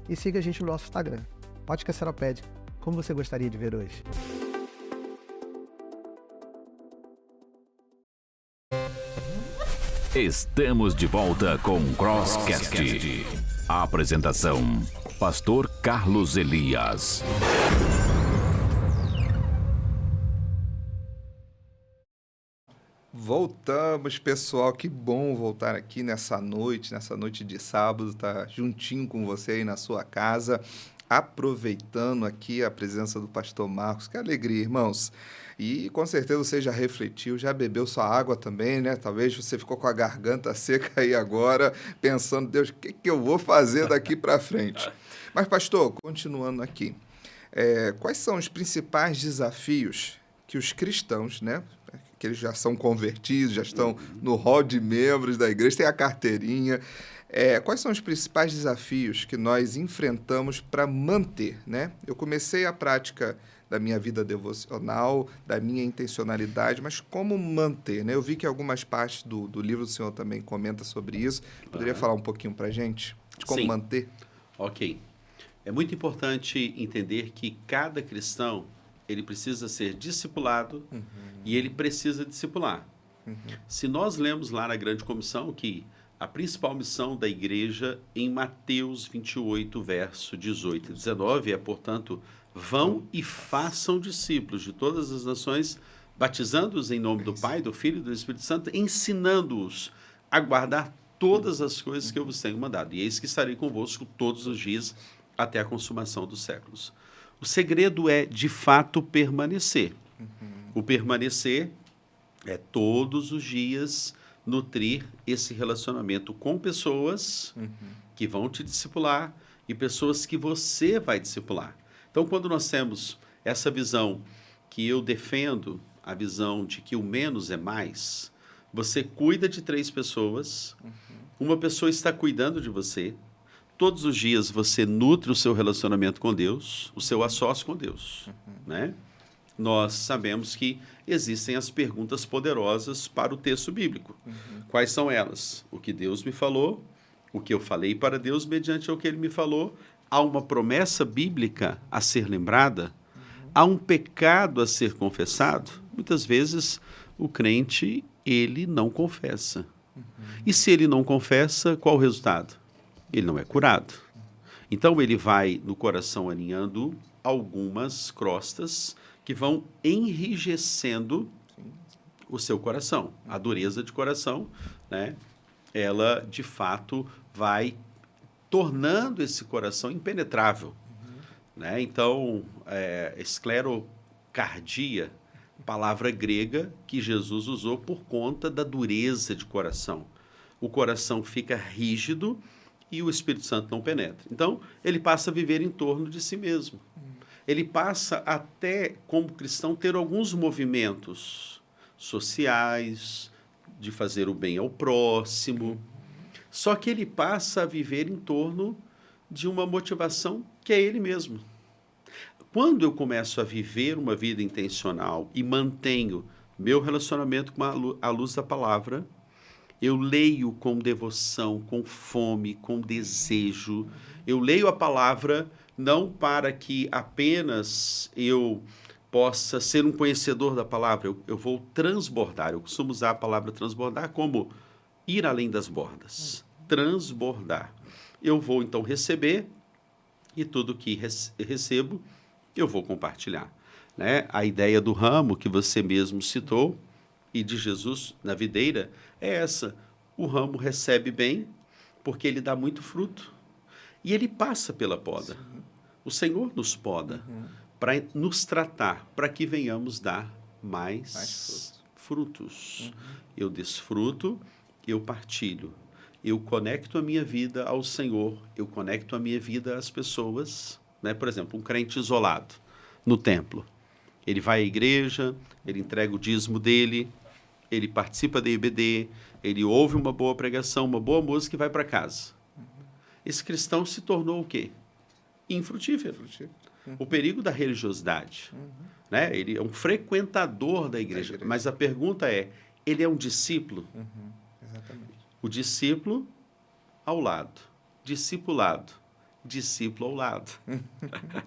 e siga a gente no nosso Instagram. Ótica Seropédica, como você gostaria de ver hoje? Estamos de volta com Crosscast. A apresentação: Pastor Carlos Elias. Voltamos, pessoal. Que bom voltar aqui nessa noite de sábado, tá juntinho com você aí na sua casa, aproveitando aqui a presença do pastor Marcos. Que alegria, irmãos. E com certeza você já refletiu, já bebeu sua água também, né? Talvez você ficou com a garganta seca aí agora, pensando, Deus, o que eu vou fazer daqui para frente? Mas, pastor, continuando aqui, quais são os principais desafios que os cristãos, né? Que eles já são convertidos, já estão no hall de membros da igreja, tem a carteirinha. Quais são os principais desafios que nós enfrentamos para manter, né? Eu comecei a prática da minha vida devocional, da minha intencionalidade, mas como manter, né? Eu vi que algumas partes do livro do senhor também comenta sobre isso. Poderia falar um pouquinho para a gente de como manter? Ok. É muito importante entender que cada cristão, ele precisa ser discipulado e ele precisa discipular. Se nós lemos lá na Grande Comissão que a principal missão da igreja em Mateus 28, verso 18 e 19 é, portanto, vão e façam discípulos de todas as nações, batizando-os em nome do Pai, do Filho e do Espírito Santo, ensinando-os a guardar todas as coisas que eu vos tenho mandado. E eis que estarei convosco todos os dias até a consumação dos séculos. O segredo é, de fato, permanecer. O permanecer é todos os dias nutrir esse relacionamento com pessoas que vão te discipular e pessoas que você vai discipular. Então, quando nós temos essa visão que eu defendo, a visão de que o menos é mais, você cuida de 3 pessoas, uma pessoa está cuidando de você, todos os dias você nutre o seu relacionamento com Deus, o seu assócio com Deus, né? Nós sabemos que existem as perguntas poderosas para o texto bíblico. Quais são elas? O que Deus me falou, o que eu falei para Deus mediante o que Ele me falou. Há uma promessa bíblica a ser lembrada? Há um pecado a ser confessado? Muitas vezes o crente, ele não confessa. E se ele não confessa, qual o resultado? Ele não é curado. Então ele vai no coração alinhando algumas crostas que vão enrijecendo o seu coração. A dureza de coração, né? Ela, de fato, vai tornando esse coração impenetrável. Né? Então, esclerocardia, palavra grega que Jesus usou por conta da dureza de coração. O coração fica rígido e o Espírito Santo não penetra. Então, ele passa a viver em torno de si mesmo. Ele passa até, como cristão, ter alguns movimentos sociais, de fazer o bem ao próximo. Só que ele passa a viver em torno de uma motivação que é ele mesmo. Quando eu começo a viver uma vida intencional e mantenho meu relacionamento com a luz da palavra, eu leio com devoção, com fome, com desejo. Eu leio a palavra não para que apenas eu possa ser um conhecedor da palavra, eu vou transbordar. Eu costumo usar a palavra transbordar como ir além das bordas, transbordar. Eu vou, então, receber e tudo que recebo, eu vou compartilhar. Né? A ideia do ramo que você mesmo citou e de Jesus na videira é essa. O ramo recebe bem porque ele dá muito fruto e ele passa pela poda. O Senhor nos poda para nos tratar, para que venhamos dar mais frutos. Eu desfruto, eu partilho. Eu conecto a minha vida ao Senhor, eu conecto a minha vida às pessoas. Né? Por exemplo, um crente isolado no templo. Ele vai à igreja, ele entrega o dízimo dele, ele participa da IBD, ele ouve uma boa pregação, uma boa música e vai para casa. Esse cristão se tornou o quê? Infrutífero. O perigo da religiosidade. Né? Ele é um frequentador da igreja. Mas a pergunta é, ele é um discípulo? Exatamente. O discípulo ao lado, discipulado. discípulo ao lado.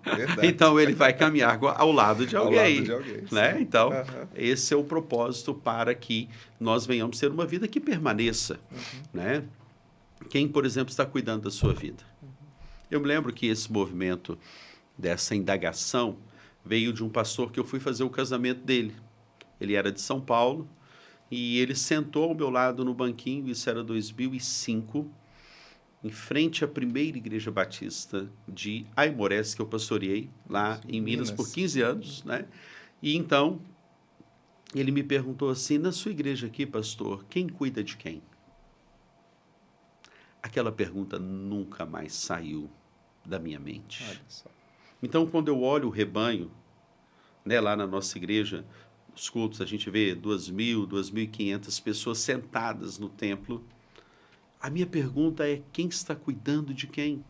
Verdade. Então, ele vai caminhar ao lado de Ao alguém. lado de alguém, Né? sim. Então, Aham. esse é o propósito para que nós venhamos ter uma vida que permaneça. Né? Quem, por exemplo, está cuidando da sua vida? Eu me lembro que esse movimento dessa indagação veio de um pastor que eu fui fazer o casamento dele. Ele era de São Paulo e ele sentou ao meu lado no banquinho, isso era 2005, em frente à primeira igreja batista de Aimorés, que eu pastoreei lá em Minas por 15 anos. Né? E então, ele me perguntou assim, na sua igreja aqui, pastor, quem cuida de quem? Aquela pergunta nunca mais saiu da minha mente. Olha só. Então, quando eu olho o rebanho, né, lá na nossa igreja, os cultos, a gente vê 2.000, 2.500 pessoas sentadas no templo. A minha pergunta é, quem está cuidando de quem?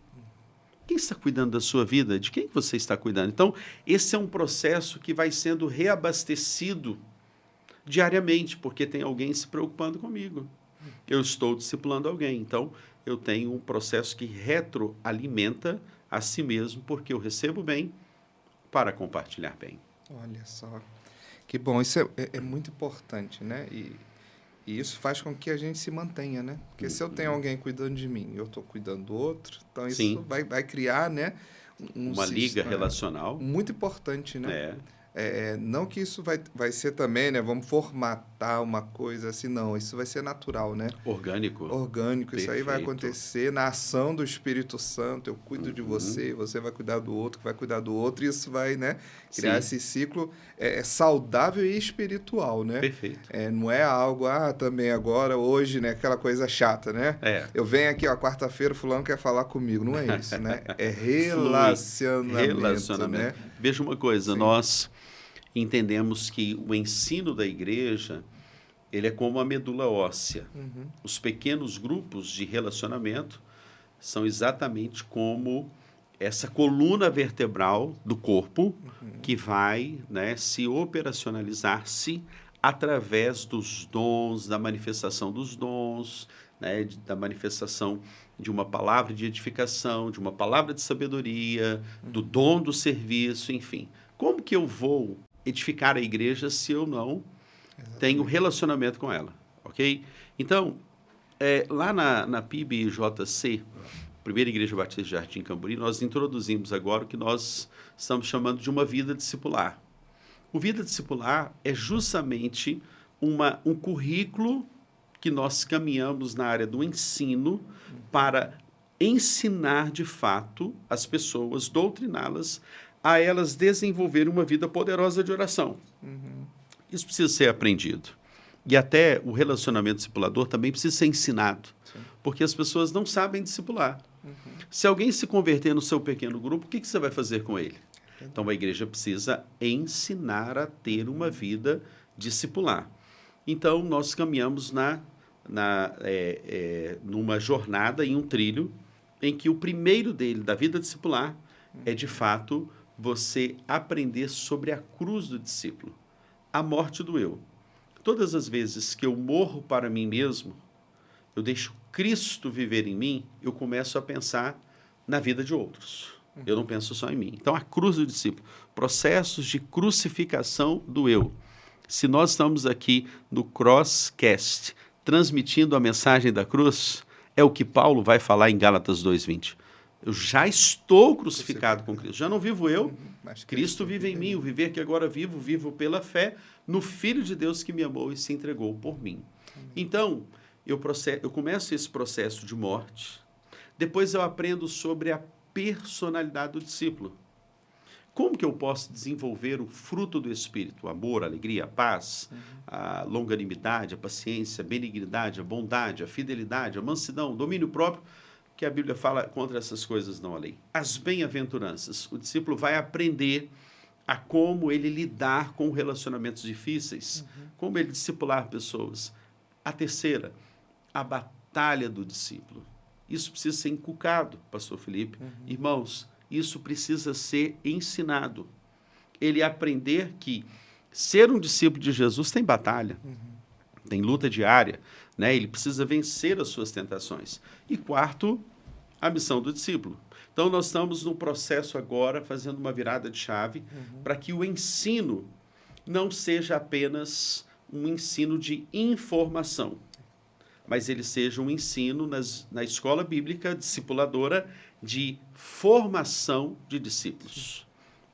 Quem está cuidando da sua vida? De quem você está cuidando? Então, esse é um processo que vai sendo reabastecido diariamente, porque tem alguém se preocupando comigo. Eu estou discipulando alguém. Então, eu tenho um processo que retroalimenta a si mesmo, porque eu recebo bem para compartilhar bem. Olha só. Que bom. Isso é muito importante, né? E isso faz com que a gente se mantenha, né? Porque se eu tenho alguém cuidando de mim, eu estou cuidando do outro, então isso Sim. vai criar, né? Uma liga relacional. Muito importante, né? É. Não que isso vai ser também, né? Vamos formatar uma coisa assim, não. Isso vai ser natural, né? Orgânico. Orgânico. Isso aí vai Perfeito. acontecer na ação do Espírito Santo. Eu cuido de você, você vai cuidar do outro, que vai cuidar do outro. E isso vai, né? Criar Sim. esse ciclo saudável e espiritual, né? Perfeito. Não é algo, também agora, hoje, né? Aquela coisa chata, né? Eu venho aqui, ó, quarta-feira, fulano quer falar comigo. Não é isso, né? É relacionamento, né? Veja uma coisa, Sim. nós entendemos que o ensino da igreja, ele é como a medula óssea. Os pequenos grupos de relacionamento são exatamente como essa coluna vertebral do corpo que vai, né, se operacionalizar-se através dos dons, da manifestação dos dons, né, da manifestação de uma palavra de edificação, de uma palavra de sabedoria, do dom do serviço, enfim. Como que eu vou edificar a igreja se eu não tenho relacionamento com ela? Ok? Então, lá na PIB-JC, Primeira Igreja Batista de Jardim Camburi, nós introduzimos agora o que nós estamos chamando de uma vida discipular. O vida discipular é justamente um currículo que nós caminhamos na área do ensino para ensinar de fato as pessoas, doutriná-las, a elas desenvolverem uma vida poderosa de oração. Isso precisa ser aprendido. E até o relacionamento discipulador também precisa ser ensinado, porque as pessoas não sabem discipular. Se alguém se converter no seu pequeno grupo, o que você vai fazer com ele? Então, a igreja precisa ensinar a ter uma vida discipular. Então, nós caminhamos numa jornada, em um trilho, em que o primeiro dele, da vida discipular, é, de fato, você aprender sobre a cruz do discípulo, a morte do eu. Todas as vezes que eu morro para mim mesmo, eu deixo Cristo viver em mim, eu começo a pensar na vida de outros. Eu não penso só em mim. Então, a cruz do discípulo, processos de crucificação do eu. Se nós estamos aqui no Crosscast, transmitindo a mensagem da cruz, é o que Paulo vai falar em Gálatas 2:20. Eu já estou crucificado com Cristo. Já não vivo eu, Mas Cristo vive em mim. O viver que agora vivo pela fé no Filho de Deus que me amou e se entregou por mim. Então, eu começo esse processo de morte. Depois eu aprendo sobre a personalidade do discípulo. Como que eu posso desenvolver o fruto do Espírito? O amor, a alegria, a paz, a longanimidade, a paciência, a benignidade, a bondade, a fidelidade, a mansidão, o domínio próprio, que a Bíblia fala contra essas coisas não há lei. As bem-aventuranças. O discípulo vai aprender a como ele lidar com relacionamentos difíceis, como ele discipular pessoas. A terceira, a batalha do discípulo. Isso precisa ser inculcado, pastor Felipe. Irmãos, isso precisa ser ensinado. Ele aprender que ser um discípulo de Jesus tem batalha, tem luta diária, né? Ele precisa vencer as suas tentações. E quarto, a missão do discípulo. Então, nós estamos no processo agora, fazendo uma virada de chave, para que o ensino não seja apenas um ensino de informação, mas ele seja um ensino na escola bíblica discipuladora de formação de discípulos.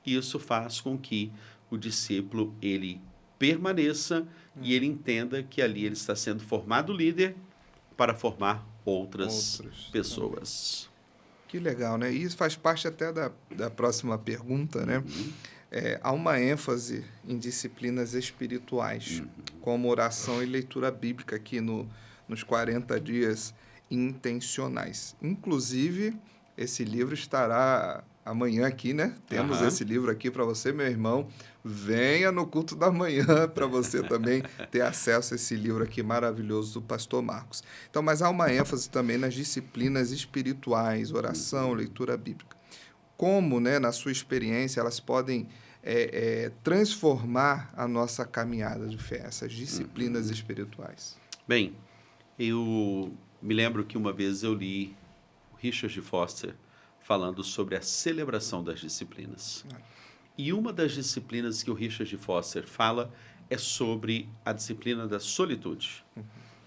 Isso faz com que o discípulo ele permaneça e ele entenda que ali ele está sendo formado líder para formar outras pessoas. Que legal, né? E isso faz parte até da próxima pergunta, né? Há uma ênfase em disciplinas espirituais, como oração e leitura bíblica aqui nos 40 dias intencionais. Inclusive, esse livro estará amanhã aqui, né? Temos esse livro aqui para você, meu irmão. Venha no culto da manhã para você também ter acesso a esse livro aqui maravilhoso do pastor Marcos. Então, mas há uma ênfase também nas disciplinas espirituais, oração, leitura bíblica. Como, né, na sua experiência, elas podem transformar a nossa caminhada de fé, essas disciplinas espirituais? Bem, eu me lembro que uma vez eu li Richard Foster falando sobre a celebração das disciplinas. E uma das disciplinas que o Richard Foster fala é sobre a disciplina da solitude.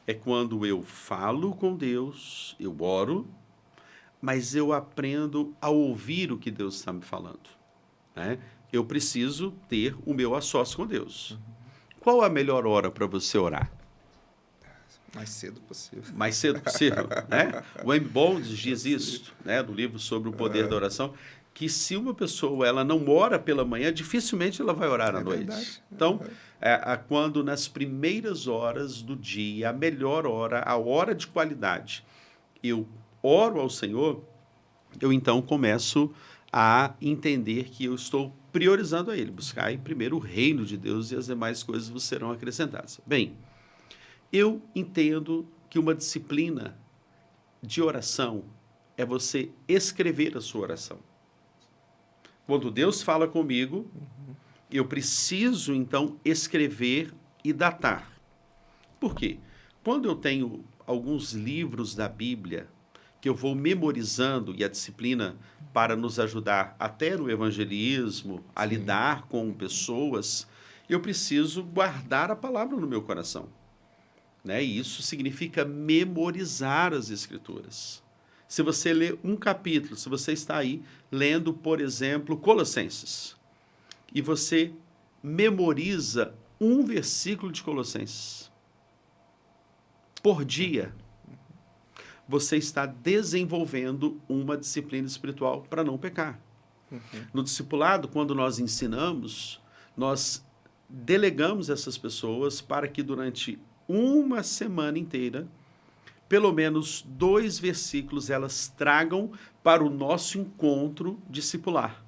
É quando eu falo com Deus, eu oro, mas eu aprendo a ouvir o que Deus está me falando, né? Eu preciso ter o meu a sós com Deus. Qual a melhor hora para você orar? Mais cedo possível. Mais cedo possível, né? O Wayne Bonds diz isso, né, no livro sobre o poder da oração, que se uma pessoa ela não ora pela manhã, dificilmente ela vai orar à noite. Verdade. Então, quando nas primeiras horas do dia, a melhor hora, a hora de qualidade, eu oro ao Senhor, eu então começo a entender que eu estou priorizando a Ele, buscar em primeiro o reino de Deus e as demais coisas vos serão acrescentadas. Bem, eu entendo que uma disciplina de oração é você escrever a sua oração. Quando Deus fala comigo, eu preciso, então, escrever e datar. Por quê? Quando eu tenho alguns livros da Bíblia que eu vou memorizando, e a disciplina para nos ajudar até no evangelismo, a lidar com pessoas, eu preciso guardar a palavra no meu coração, né? E isso significa memorizar as Escrituras. Se você lê um capítulo, se você está aí lendo, por exemplo, Colossenses, e você memoriza um versículo de Colossenses por dia, você está desenvolvendo uma disciplina espiritual para não pecar. No discipulado, quando nós ensinamos, nós delegamos essas pessoas para que durante uma semana inteira, pelo menos 2 versículos elas tragam para o nosso encontro discipular.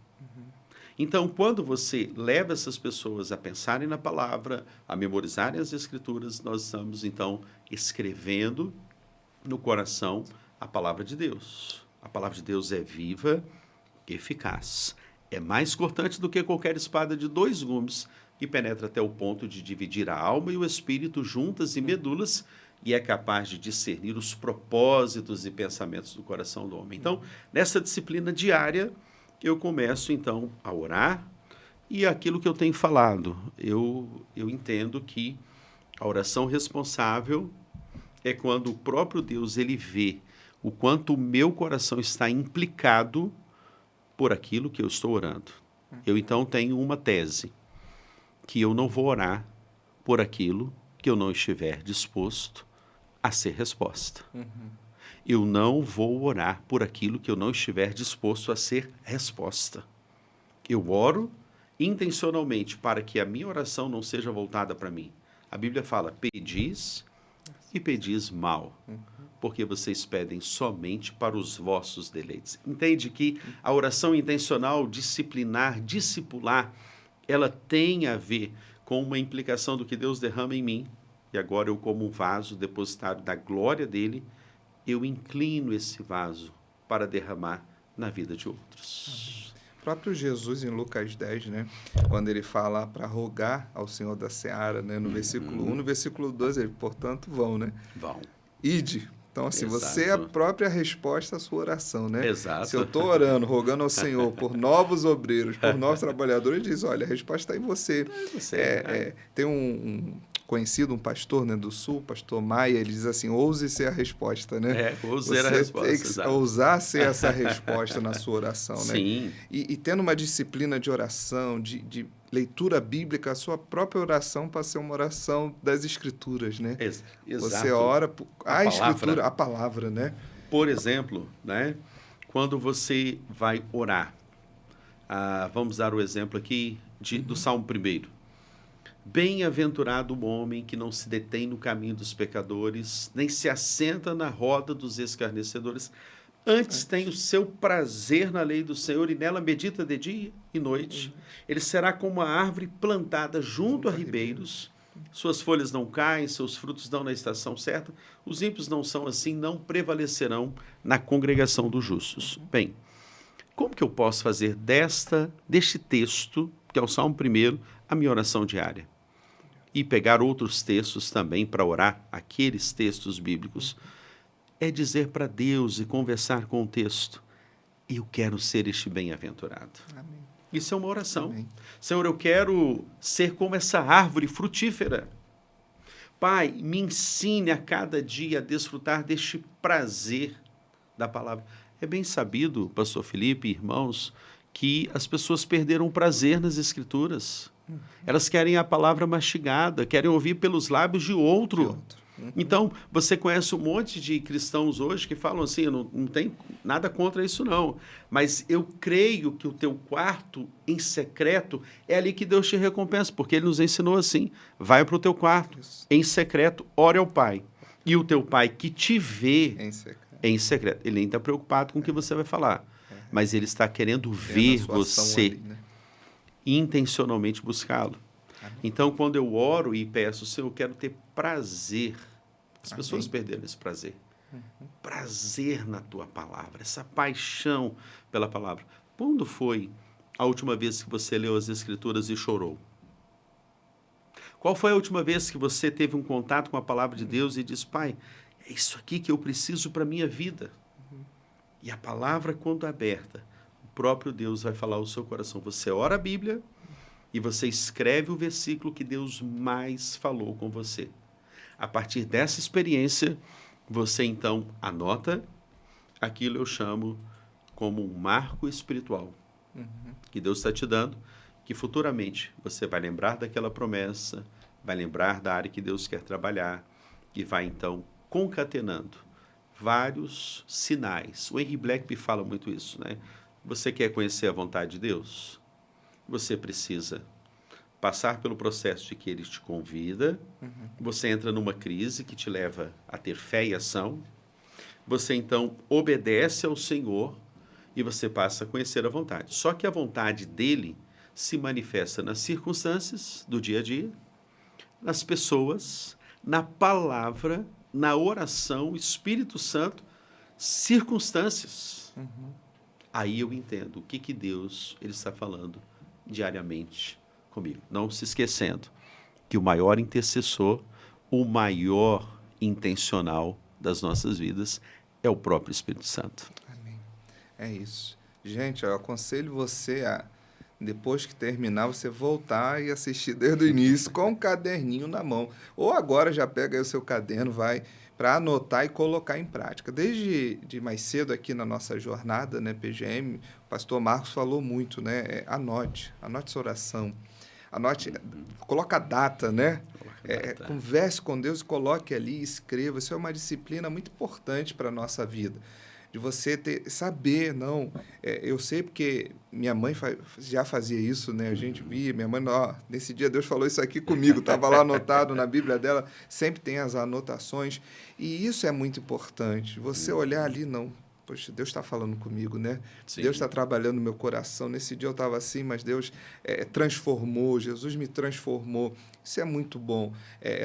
Então, quando você leva essas pessoas a pensarem na palavra, a memorizarem as Escrituras, nós estamos, então, escrevendo no coração a palavra de Deus. A palavra de Deus é viva, eficaz. É mais cortante do que qualquer espada de 2 gumes e penetra até o ponto de dividir a alma e o espírito juntas e medulas e é capaz de discernir os propósitos e pensamentos do coração do homem. Então, nessa disciplina diária, eu começo, então, a orar e aquilo que eu tenho falado, eu entendo que a oração responsável é quando o próprio Deus ele vê o quanto o meu coração está implicado por aquilo que eu estou orando. Eu, então, tenho uma tese, que eu não vou orar por aquilo que eu não estiver disposto a ser resposta. Eu não vou orar por aquilo que eu não estiver disposto a ser resposta. Eu oro intencionalmente para que a minha oração não seja voltada para mim. A Bíblia fala, pedis e pedis mal, porque vocês pedem somente para os vossos deleites. Entende que a oração intencional, disciplinar, discipular, ela tem a ver com uma implicação do que Deus derrama em mim, e agora eu, como um vaso depositário da glória dele, eu inclino esse vaso para derramar na vida de outros. O próprio Jesus, em Lucas 10, né, quando ele fala para rogar ao Senhor da Seara, né, no versículo 1, no versículo 2, ele, portanto, vão, né? Vão. Ide, Então, assim, Exato. você é a própria resposta à sua oração, né? Exato. Se eu estou orando, rogando ao Senhor por novos obreiros, por novos trabalhadores, ele diz, olha, a resposta está em você. Tem um conhecido, um pastor, né, do Sul, pastor Maia, ele diz assim, ouse ser a resposta, né? Ouse ser a resposta, tem que exato. ousar ser essa resposta na sua oração, né? Sim. E tendo uma disciplina de oração, de leitura bíblica, a sua própria oração para ser uma oração das Escrituras, né? Exato. Você ora por a Escritura, palavra. a palavra, né? Por exemplo, né, quando você vai orar, vamos dar o exemplo aqui do Salmo 1. Bem-aventurado o homem que não se detém no caminho dos pecadores, nem se assenta na roda dos escarnecedores. Antes tem o seu prazer na lei do Senhor e nela medita de dia e noite. Ele será como uma árvore plantada junto a ribeiros. Suas folhas não caem, seus frutos dão na estação certa. Os ímpios não são assim, não prevalecerão na congregação dos justos. Bem, como que eu posso fazer deste texto, que é o Salmo 1, a minha oração diária? E pegar outros textos também para orar, aqueles textos bíblicos. É dizer para Deus e conversar com o texto, eu quero ser este bem-aventurado. Amém. Isso é uma oração. Amém. Senhor, eu quero ser como essa árvore frutífera. Pai, me ensine a cada dia a desfrutar deste prazer da palavra. É bem sabido, pastor Felipe, irmãos, que as pessoas perderam o prazer nas Escrituras. Elas querem a palavra mastigada, querem ouvir pelos lábios de outro. Então, você conhece um monte de cristãos hoje que falam assim, eu não tenho nada contra isso não, mas eu creio que o teu quarto em secreto é ali que Deus te recompensa, porque Ele nos ensinou assim, vai para o teu quarto, em secreto, ore ao Pai. E o teu Pai que te vê em secreto, Ele nem está preocupado com o que você vai falar, mas Ele está querendo ver você ali, né? Intencionalmente buscá-lo. Então, quando eu oro e peço, Senhor, eu quero ter prazer. As pessoas perderam esse prazer. Prazer na tua palavra, essa paixão pela palavra. Quando foi a última vez que você leu as Escrituras e chorou? Qual foi a última vez que você teve um contato com a palavra de Deus e disse, Pai, é isso aqui que eu preciso para a minha vida? E a palavra, quando aberta, o próprio Deus vai falar ao seu coração. Você ora a Bíblia e você escreve o versículo que Deus mais falou com você. A partir dessa experiência, você então anota aquilo eu chamo como um marco espiritual que Deus está te dando, que futuramente você vai lembrar daquela promessa, vai lembrar da área que Deus quer trabalhar e vai então concatenando vários sinais. O Henry Blackby fala muito isso, né? Você quer conhecer a vontade de Deus? Você precisa passar pelo processo de que Ele te convida, você entra numa crise que te leva a ter fé e ação, você então obedece ao Senhor e você passa a conhecer a vontade. Só que a vontade dEle se manifesta nas circunstâncias do dia a dia, nas pessoas, na palavra, na oração, Espírito Santo, circunstâncias. Aí eu entendo o que Deus ele está falando diariamente comigo. Não se esquecendo que o maior intercessor, o maior intencional das nossas vidas é o próprio Espírito Santo. Amém. É isso. Gente, eu aconselho você a, depois que terminar, você voltar e assistir desde o início com um caderninho na mão. Ou agora já pega aí o seu caderno, vai para anotar e colocar em prática. Desde mais cedo aqui na nossa jornada, né, PGM, o pastor Marcos falou muito, né? Anote sua oração. Anote, coloca a data, né? Converse com Deus e coloque ali, escreva. Isso é uma disciplina muito importante para a nossa vida. De você saber, não. Eu sei porque minha mãe já fazia isso, né? A gente via, minha mãe, nesse dia Deus falou isso aqui comigo, estava lá anotado na Bíblia dela, sempre tem as anotações. E isso é muito importante. Você olhar ali, não. Poxa, Deus está falando comigo, né? Sim. Deus está trabalhando no meu coração. Nesse dia eu estava assim, mas Deus transformou, Jesus me transformou. Isso é muito bom,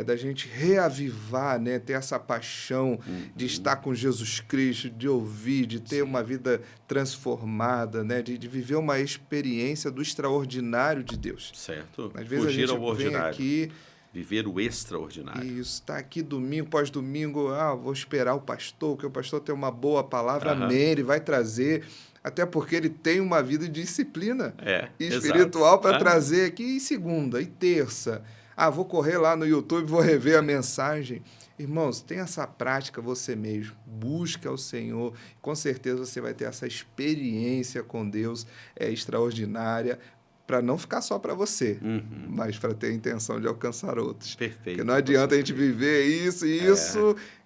da gente reavivar, né? Ter essa paixão de estar com Jesus Cristo, de ouvir, de ter uma vida transformada, né? De viver uma experiência do extraordinário de Deus. Certo. Às vezes fugir a gente vem aqui viver o extraordinário. Isso, está aqui domingo, pós-domingo, vou esperar o pastor, porque o pastor tem uma boa palavra, amém, ele vai trazer, até porque ele tem uma vida de disciplina espiritual para trazer aqui em segunda e terça. Vou correr lá no YouTube, vou rever a mensagem. Irmãos, tenha essa prática você mesmo, busca o Senhor, com certeza você vai ter essa experiência com Deus extraordinária, para não ficar só para você, mas para ter a intenção de alcançar outros. Perfeito. Porque não adianta a gente viver isso,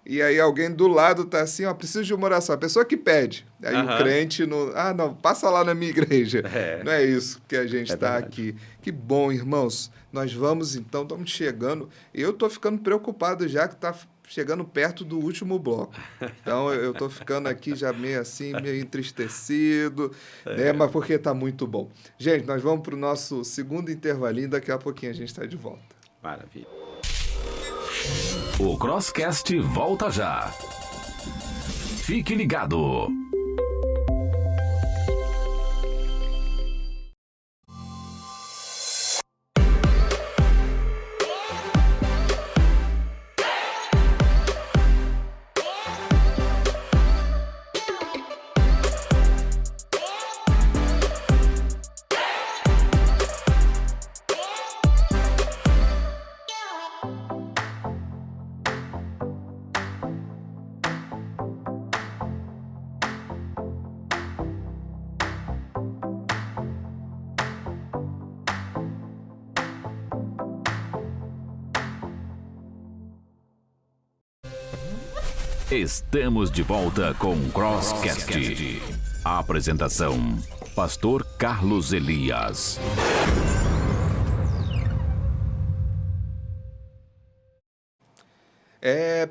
e aí alguém do lado está assim, preciso de uma oração. A pessoa que pede. Aí o crente, não, passa lá na minha igreja. Não é isso que a gente está aqui. Que bom, irmãos. Nós vamos, então, estamos chegando. Eu estou ficando preocupado já que está chegando perto do último bloco. Então, eu estou ficando aqui já meio assim, meio entristecido, né? Mas porque está muito bom. Gente, nós vamos para o nosso segundo intervalinho, daqui a pouquinho a gente está de volta. Maravilha. O Crosscast volta já. Fique ligado. Estamos de volta com o Crosscast. A apresentação: Pastor Carlos Elias.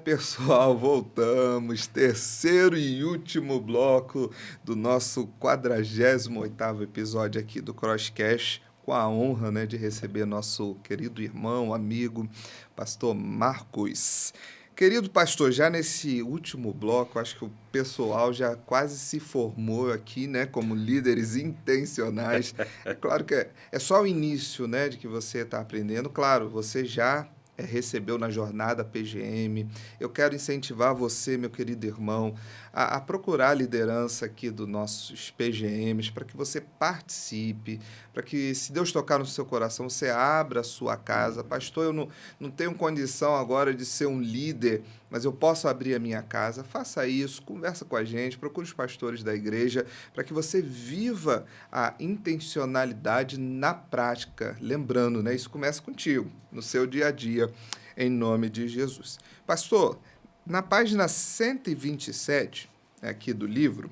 Pessoal, voltamos. Terceiro e último bloco do nosso 48º episódio aqui do Crosscast, com a honra, né, de receber nosso querido irmão, amigo, pastor Marcos. Querido pastor, já nesse último bloco, acho que o pessoal já quase se formou aqui, né, como líderes intencionais. É claro que é só o início, né, de que você está aprendendo. Claro, você já recebeu na jornada PGM. Eu quero incentivar você, meu querido irmão, a procurar a liderança aqui dos nossos PGMs, para que você participe, para que, se Deus tocar no seu coração, você abra a sua casa. Pastor, eu não tenho condição agora de ser um líder, mas eu posso abrir a minha casa. Faça isso, conversa com a gente, procure os pastores da igreja, para que você viva a intencionalidade na prática. Lembrando, né, isso começa contigo, no seu dia a dia, em nome de Jesus. Pastor, na página 127 aqui do livro,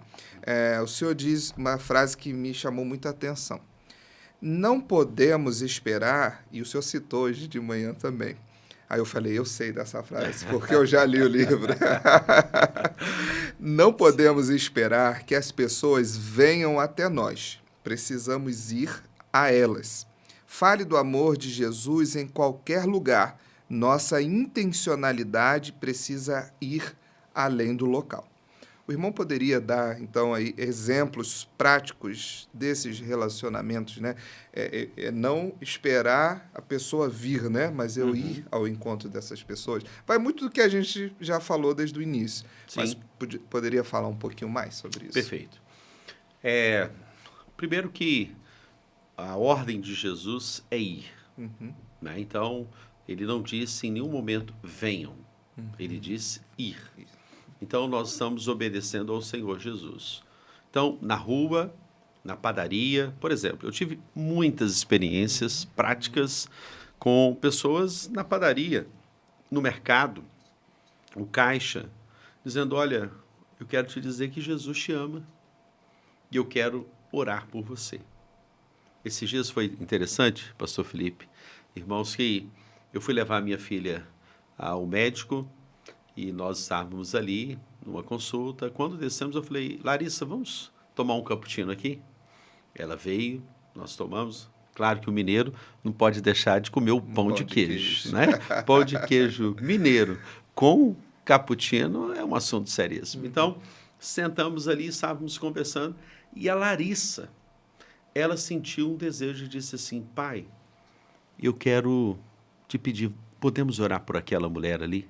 o senhor diz uma frase que me chamou muita atenção. Não podemos esperar, e o senhor citou hoje de manhã também. Aí eu falei, eu sei dessa frase, porque eu já li o livro. Não podemos esperar que as pessoas venham até nós. Precisamos ir a elas. Fale do amor de Jesus em qualquer lugar. Nossa intencionalidade precisa ir além do local. O irmão poderia dar, então, aí, exemplos práticos desses relacionamentos, né? Não esperar a pessoa vir, né? Mas eu ir ao encontro dessas pessoas. Vai muito do que a gente já falou desde o início. Sim. Mas poderia falar um pouquinho mais sobre isso. Perfeito. Primeiro que a ordem de Jesus é ir. Né? Então, ele não disse em nenhum momento venham. Ele disse ir. Então, nós estamos obedecendo ao Senhor Jesus. Então, na rua, na padaria, por exemplo, eu tive muitas experiências práticas com pessoas na padaria, no mercado, no caixa, dizendo, olha, eu quero te dizer que Jesus te ama e eu quero orar por você. Esses dias foi interessante, pastor Felipe, irmãos, que eu fui levar minha filha ao médico e nós estávamos ali numa consulta. Quando descemos, eu falei, Larissa, vamos tomar um cappuccino aqui? Ela veio, nós tomamos. Claro que o mineiro não pode deixar de comer o pão de queijo, né? Pão de queijo mineiro com cappuccino é um assunto seríssimo. Então, sentamos ali, estávamos conversando e a Larissa, ela sentiu um desejo e disse assim, pai, eu quero te pedir podemos orar por aquela mulher ali?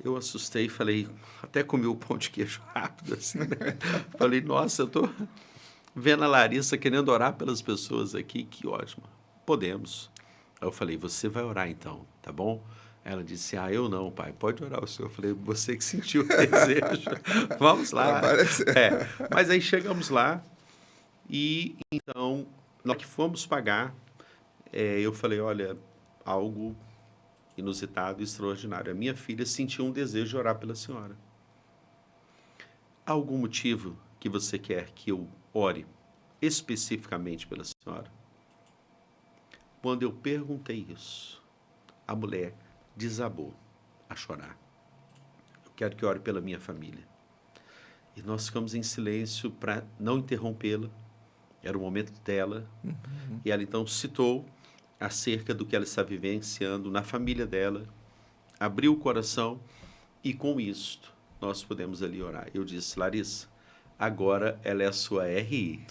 Eu assustei e falei, até comi o pão de queijo rápido, assim, né? Falei, nossa, eu tô vendo a Larissa querendo orar pelas pessoas aqui, que ótimo. Podemos. Aí eu falei, você vai orar então, tá bom? Ela disse, eu não, pai, pode orar o senhor. Eu falei, você que sentiu o desejo, vamos lá. Mas aí chegamos lá e então, na hora que fomos pagar, eu falei, olha, algo inusitado e extraordinário. A minha filha sentiu um desejo de orar pela senhora. Há algum motivo que você quer que eu ore especificamente pela senhora? Quando eu perguntei isso, a mulher desabou a chorar. Eu quero que ore pela minha família. E nós ficamos em silêncio para não interrompê-la. Era o momento dela. E ela então citou acerca do que ela está vivenciando na família dela, abriu o coração e com isto nós podemos ali orar. Eu disse, Larissa, agora ela é a sua RI.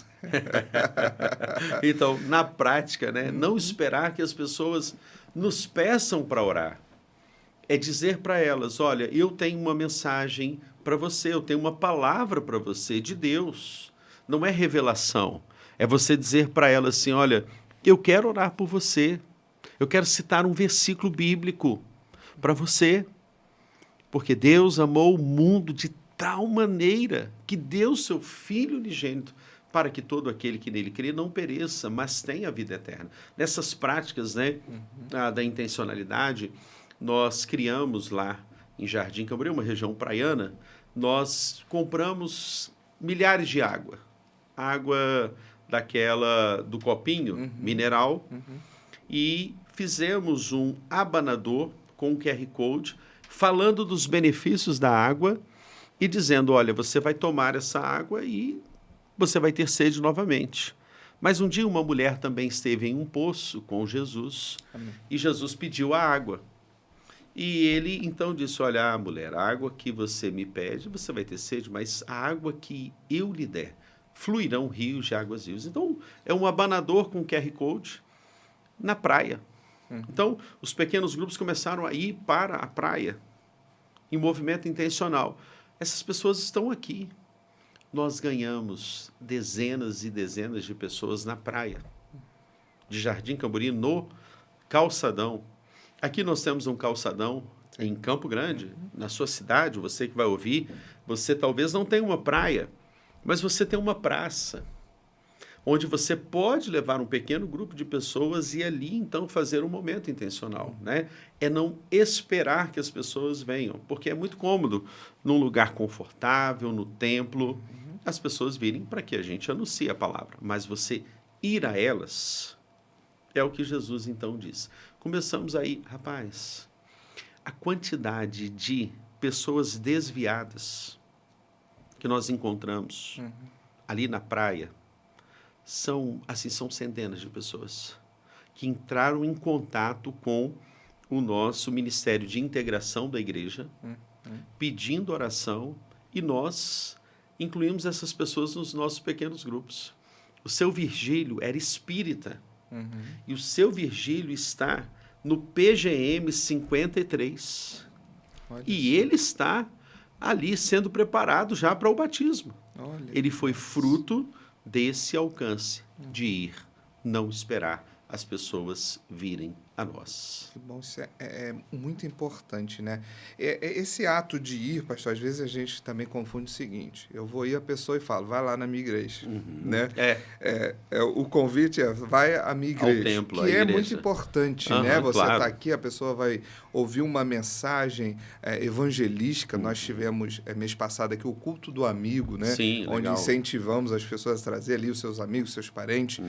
Então, na prática, né, não esperar que as pessoas nos peçam para orar. É dizer para elas, olha, eu tenho uma mensagem para você, eu tenho uma palavra para você de Deus. Não é revelação. É você dizer para elas assim, olha, eu quero orar por você. Eu quero citar um versículo bíblico para você. Porque Deus amou o mundo de tal maneira que deu seu Filho unigênito para que todo aquele que nele crê não pereça, mas tenha a vida eterna. Nessas práticas, né, da intencionalidade, nós criamos lá em Jardim Camboriú, uma região praiana, nós compramos milhares de água daquela do copinho mineral e fizemos um abanador com um QR Code falando dos benefícios da água e dizendo, olha, você vai tomar essa água e você vai ter sede novamente. Mas um dia uma mulher também esteve em um poço com Jesus. Amém. E Jesus pediu a água. E ele então disse, olha, mulher, a água que você me pede, você vai ter sede, mas a água que eu lhe der, fluirão rios de águas vivas. Então, é um abanador com QR Code na praia. Então, os pequenos grupos começaram a ir para a praia em movimento intencional. Essas pessoas estão aqui. Nós ganhamos dezenas e dezenas de pessoas na praia de Jardim Camboriú, no calçadão. Aqui nós temos um calçadão em Campo Grande, na sua cidade, você que vai ouvir, você talvez não tenha uma praia, mas você tem uma praça, onde você pode levar um pequeno grupo de pessoas e ali, então, fazer um momento intencional, né? É não esperar que as pessoas venham, porque é muito cômodo, num lugar confortável, no templo, as pessoas virem para que a gente anuncie a palavra, mas você ir a elas é o que Jesus, então, diz. Começamos aí, rapaz, a quantidade de pessoas desviadas que nós encontramos ali na praia, são centenas de pessoas que entraram em contato com o nosso Ministério de Integração da Igreja, pedindo oração, e nós incluímos essas pessoas nos nossos pequenos grupos. O seu Virgílio era espírita, e o seu Virgílio está no PGM 53. E ele está ali sendo preparado já para o batismo. Ele foi fruto desse alcance de ir, não esperar as pessoas virem a nós. Que bom, isso é muito importante, né? Esse ato de ir, pastor, às vezes a gente também confunde o seguinte, eu vou ir a pessoa e falo, vai lá na minha igreja, né? O convite é, vai à minha igreja, ao templo, que à é igreja. muito importante, né? Você claro. está aqui, a pessoa vai ouvir uma mensagem evangelística, nós tivemos, mês passado aqui, o culto do amigo, né? Sim, onde legal. incentivamos as pessoas a trazer ali os seus amigos, seus parentes,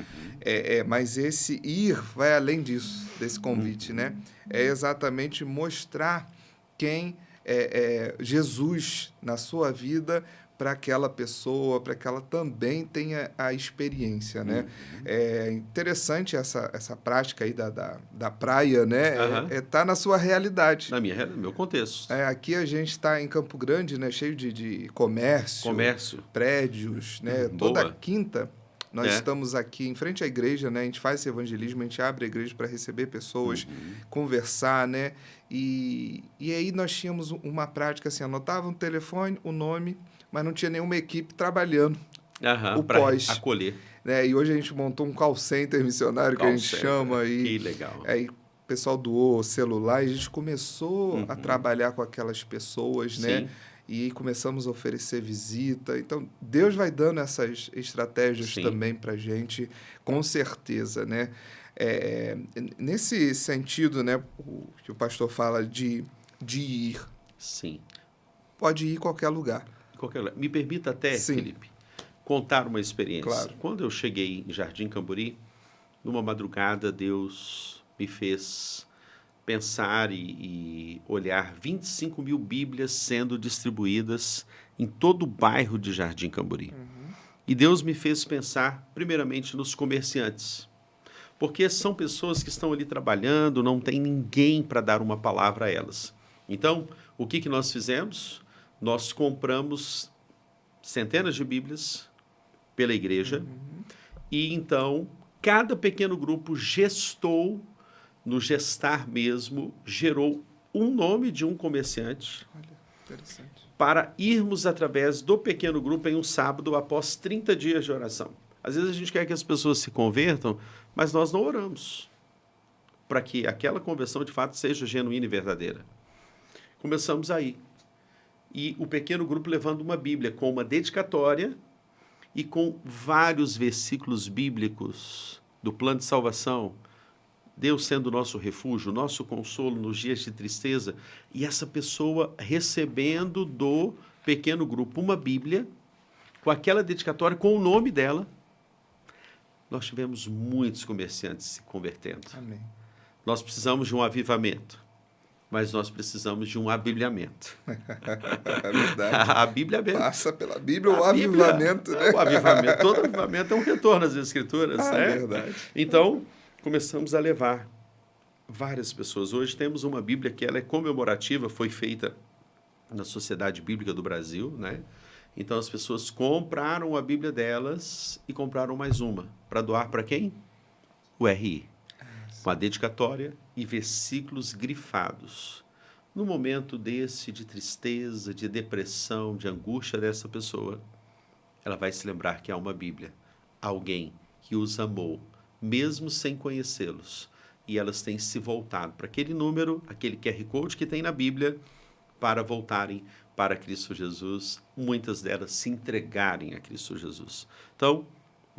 mas esse ir vai além disso, desse convite, né? É exatamente mostrar quem é Jesus na sua vida para aquela pessoa, para que ela também tenha a experiência, né? É interessante essa prática aí da praia, né? Tá na sua realidade. No meu contexto. Aqui a gente está em Campo Grande, né? Cheio de comércio, prédios, né? Toda quinta Nós estamos aqui em frente à igreja, né? A gente faz esse evangelismo, a gente abre a igreja para receber pessoas, conversar, né? E aí nós tínhamos uma prática assim, anotava um telefone, o nome, mas não tinha nenhuma equipe trabalhando o para pós. acolher. Né? E hoje a gente montou um call center missionário, que a gente chama. Que legal. Aí o pessoal doou celular e a gente começou a trabalhar com aquelas pessoas, né? E começamos a oferecer visita. Então, Deus vai dando essas estratégias também para a gente, com certeza, né? Nesse sentido, né, que o pastor fala de ir. Sim. Pode ir em qualquer lugar. Me permita até, Felipe, contar uma experiência. Claro. Quando eu cheguei em Jardim Camburi, numa madrugada, Deus me fez pensar e olhar 25 mil Bíblias sendo distribuídas em todo o bairro de Jardim Camburi. E Deus me fez pensar, primeiramente, nos comerciantes. Porque são pessoas que estão ali trabalhando, não tem ninguém para dar uma palavra a elas. Então, o que nós fizemos? Nós compramos centenas de Bíblias pela igreja e, então, cada pequeno grupo gestou, no gestar mesmo, gerou um nome de um comerciante. Olha, interessante. Para irmos através do pequeno grupo em um sábado após 30 dias de oração. Às vezes a gente quer que as pessoas se convertam, mas nós não oramos para que aquela conversão de fato seja genuína e verdadeira. Começamos aí. E o pequeno grupo levando uma Bíblia com uma dedicatória e com vários versículos bíblicos do plano de salvação, Deus sendo o nosso refúgio, nosso consolo nos dias de tristeza, e essa pessoa recebendo do pequeno grupo uma Bíblia com aquela dedicatória, com o nome dela. Nós tivemos muitos comerciantes se convertendo. Amém. Nós precisamos de um avivamento, mas nós precisamos de um abibliamento. É verdade. A Bíblia passa pela Bíblia o avivamento, né? O avivamento, todo avivamento é um retorno às Escrituras, né? É verdade. Então, começamos a levar várias pessoas. Hoje temos uma Bíblia que ela é comemorativa, foi feita na Sociedade Bíblica do Brasil, né? Então as pessoas compraram a Bíblia delas e compraram mais uma para doar para quem? O RI. Com a dedicatória e versículos grifados. No momento desse de tristeza, de depressão, de angústia dessa pessoa, ela vai se lembrar que há uma Bíblia, alguém que os amou, mesmo sem conhecê-los, e elas têm se voltado para aquele número, aquele QR Code que tem na Bíblia, para voltarem para Cristo Jesus, muitas delas se entregarem a Cristo Jesus. Então,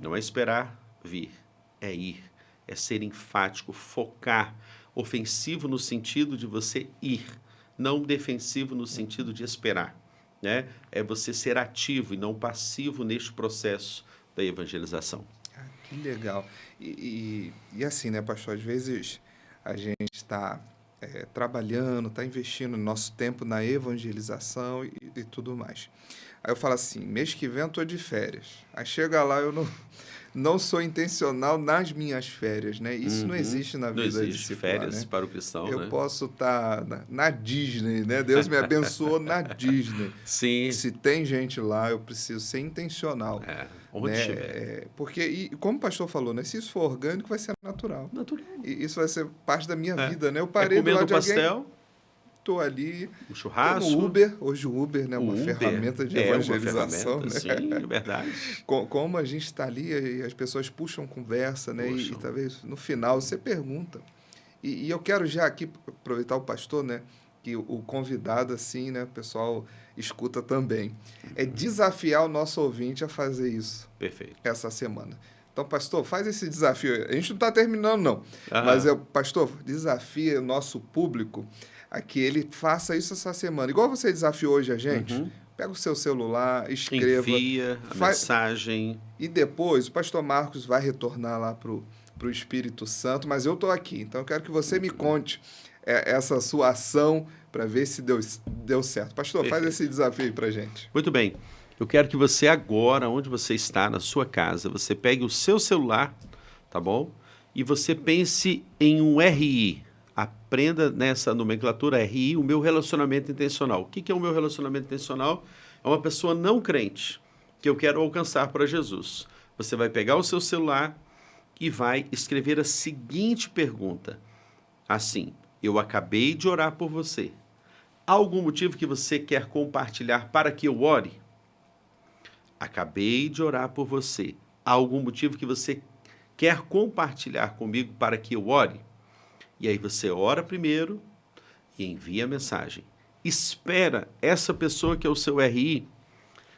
não é esperar vir, é ir, é ser enfático, focar, ofensivo no sentido de você ir, não defensivo no sentido de esperar, né? É você ser ativo e não passivo neste processo da evangelização. Que legal. E assim, né, pastor, às vezes a gente está trabalhando, está investindo nosso tempo na evangelização e tudo mais. Aí eu falo assim, mês que vem eu estou de férias. Aí chega lá, eu não sou intencional nas minhas férias, né? Isso não existe na vida discipular, férias, né? Para o cristão, eu né? posso estar na Disney, né? Deus me abençoou na Disney. Sim. Se tem gente lá, eu preciso ser intencional. Onde né? estiver. Porque, e como o pastor falou, né? Se isso for orgânico, vai ser natural. Natural. E isso vai ser parte da minha vida, né? Eu parei do comendo lado de pastel, alguém, tô ali, um churrasco. tô no Uber. Hoje o Uber, né? O Uma Uber ferramenta de evangelização. Uma ferramenta, né? sim, é verdade. Como a gente está ali e as pessoas puxam conversa, né? E talvez no final você pergunta. E eu quero já aqui aproveitar o pastor, né? Que o convidado, assim, né? O pessoal escuta também. É desafiar o nosso ouvinte a fazer isso. Perfeito. Essa semana. Então, pastor, faz esse desafio. A gente não está terminando, não. Mas, pastor, desafia o nosso público a que ele faça isso essa semana. Igual você desafiou hoje a gente, pega o seu celular, escreva. Envia a mensagem. E depois, o pastor Marcos vai retornar lá para o Espírito Santo, mas eu estou aqui. Então, eu quero que você me conte essa sua ação para ver se deu certo. Pastor, faz esse desafio aí para gente. Muito bem. Eu quero que você agora, onde você está, na sua casa, você pegue o seu celular, tá bom? E você pense em um RI. Aprenda nessa nomenclatura RI, o meu relacionamento intencional. O que é o meu relacionamento intencional? É uma pessoa não crente que eu quero alcançar para Jesus. Você vai pegar o seu celular e vai escrever a seguinte pergunta. Assim, eu acabei de orar por você. Há algum motivo que você quer compartilhar para que eu ore? Acabei de orar por você. Há algum motivo que você quer compartilhar comigo para que eu ore? E aí você ora primeiro e envia a mensagem. Espera essa pessoa que é o seu RI.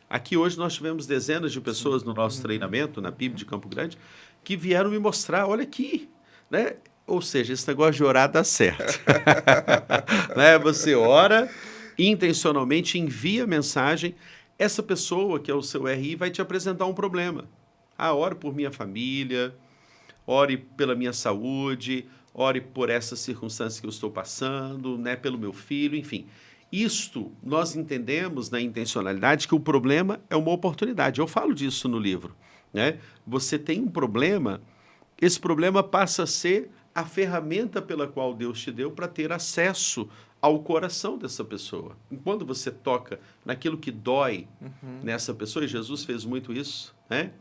Aqui hoje nós tivemos dezenas de pessoas no nosso treinamento, na PIB de Campo Grande, que vieram me mostrar, olha aqui, né? Ou seja, esse negócio de orar dá certo. Né? Você ora, intencionalmente envia mensagem, essa pessoa que é o seu RI vai te apresentar um problema. Ore por minha família, ore pela minha saúde, ore por essa circunstância que eu estou passando, né? Pelo meu filho, enfim. Isto, nós entendemos na intencionalidade que o problema é uma oportunidade. Eu falo disso no livro, né? Você tem um problema, esse problema passa a ser a ferramenta pela qual Deus te deu para ter acesso ao coração dessa pessoa. Quando você toca naquilo que dói nessa pessoa, e Jesus fez muito isso, né?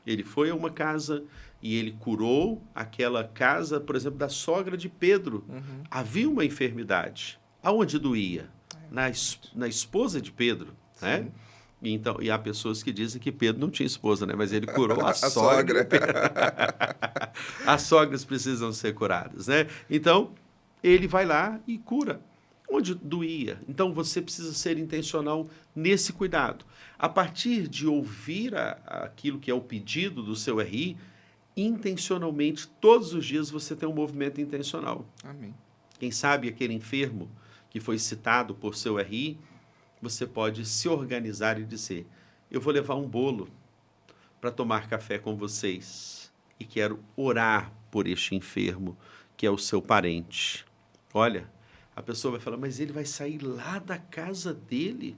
Ele foi a uma casa e ele curou aquela casa, por exemplo, da sogra de Pedro. Havia uma enfermidade. Aonde doía? Na esposa de Pedro, né? E há pessoas que dizem que Pedro não tinha esposa, né? Mas ele curou a sogra. As sogras precisam ser curadas, né? Então, ele vai lá e cura onde doía. Então, você precisa ser intencional nesse cuidado. A partir de ouvir aquilo que é o pedido do seu RI, intencionalmente, todos os dias você tem um movimento intencional. Amém. Quem sabe aquele enfermo que foi citado por seu RI, você pode se organizar e dizer, eu vou levar um bolo para tomar café com vocês e quero orar por este enfermo, que é o seu parente. Olha, a pessoa vai falar, mas ele vai sair lá da casa dele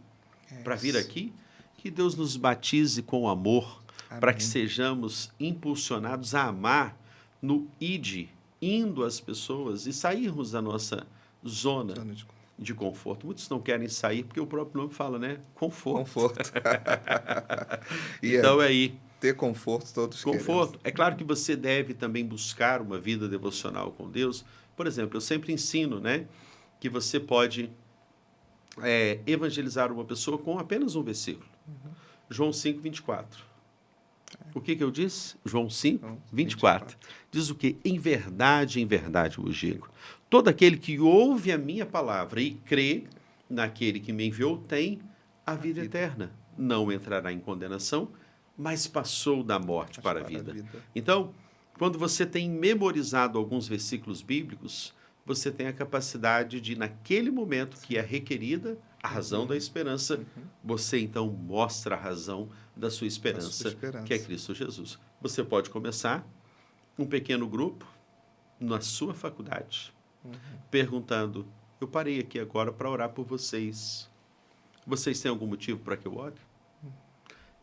para vir aqui? Que Deus nos batize com amor, para que sejamos impulsionados a amar no id, indo às pessoas e sairmos da nossa zona de conforto. Muitos não querem sair porque o próprio nome fala, né? Conforto. Então aí. Ter conforto todos Conforto. queremos. É claro que você deve também buscar uma vida devocional com Deus. Por exemplo, eu sempre ensino, né, que você pode evangelizar uma pessoa com apenas um versículo. João 5, 24. O que eu disse? João 5, 24. Diz o quê? Em verdade vos digo. Todo aquele que ouve a minha palavra e crê naquele que me enviou tem a vida eterna. Não entrará em condenação, mas passou da morte para a vida. Então, quando você tem memorizado alguns versículos bíblicos, você tem a capacidade de, naquele momento que é requerida a razão da esperança, você então mostra a razão da sua esperança, que é Cristo Jesus. Você pode começar um pequeno grupo na sua faculdade, perguntando, eu parei aqui agora para orar por vocês. Vocês têm algum motivo para que eu ore?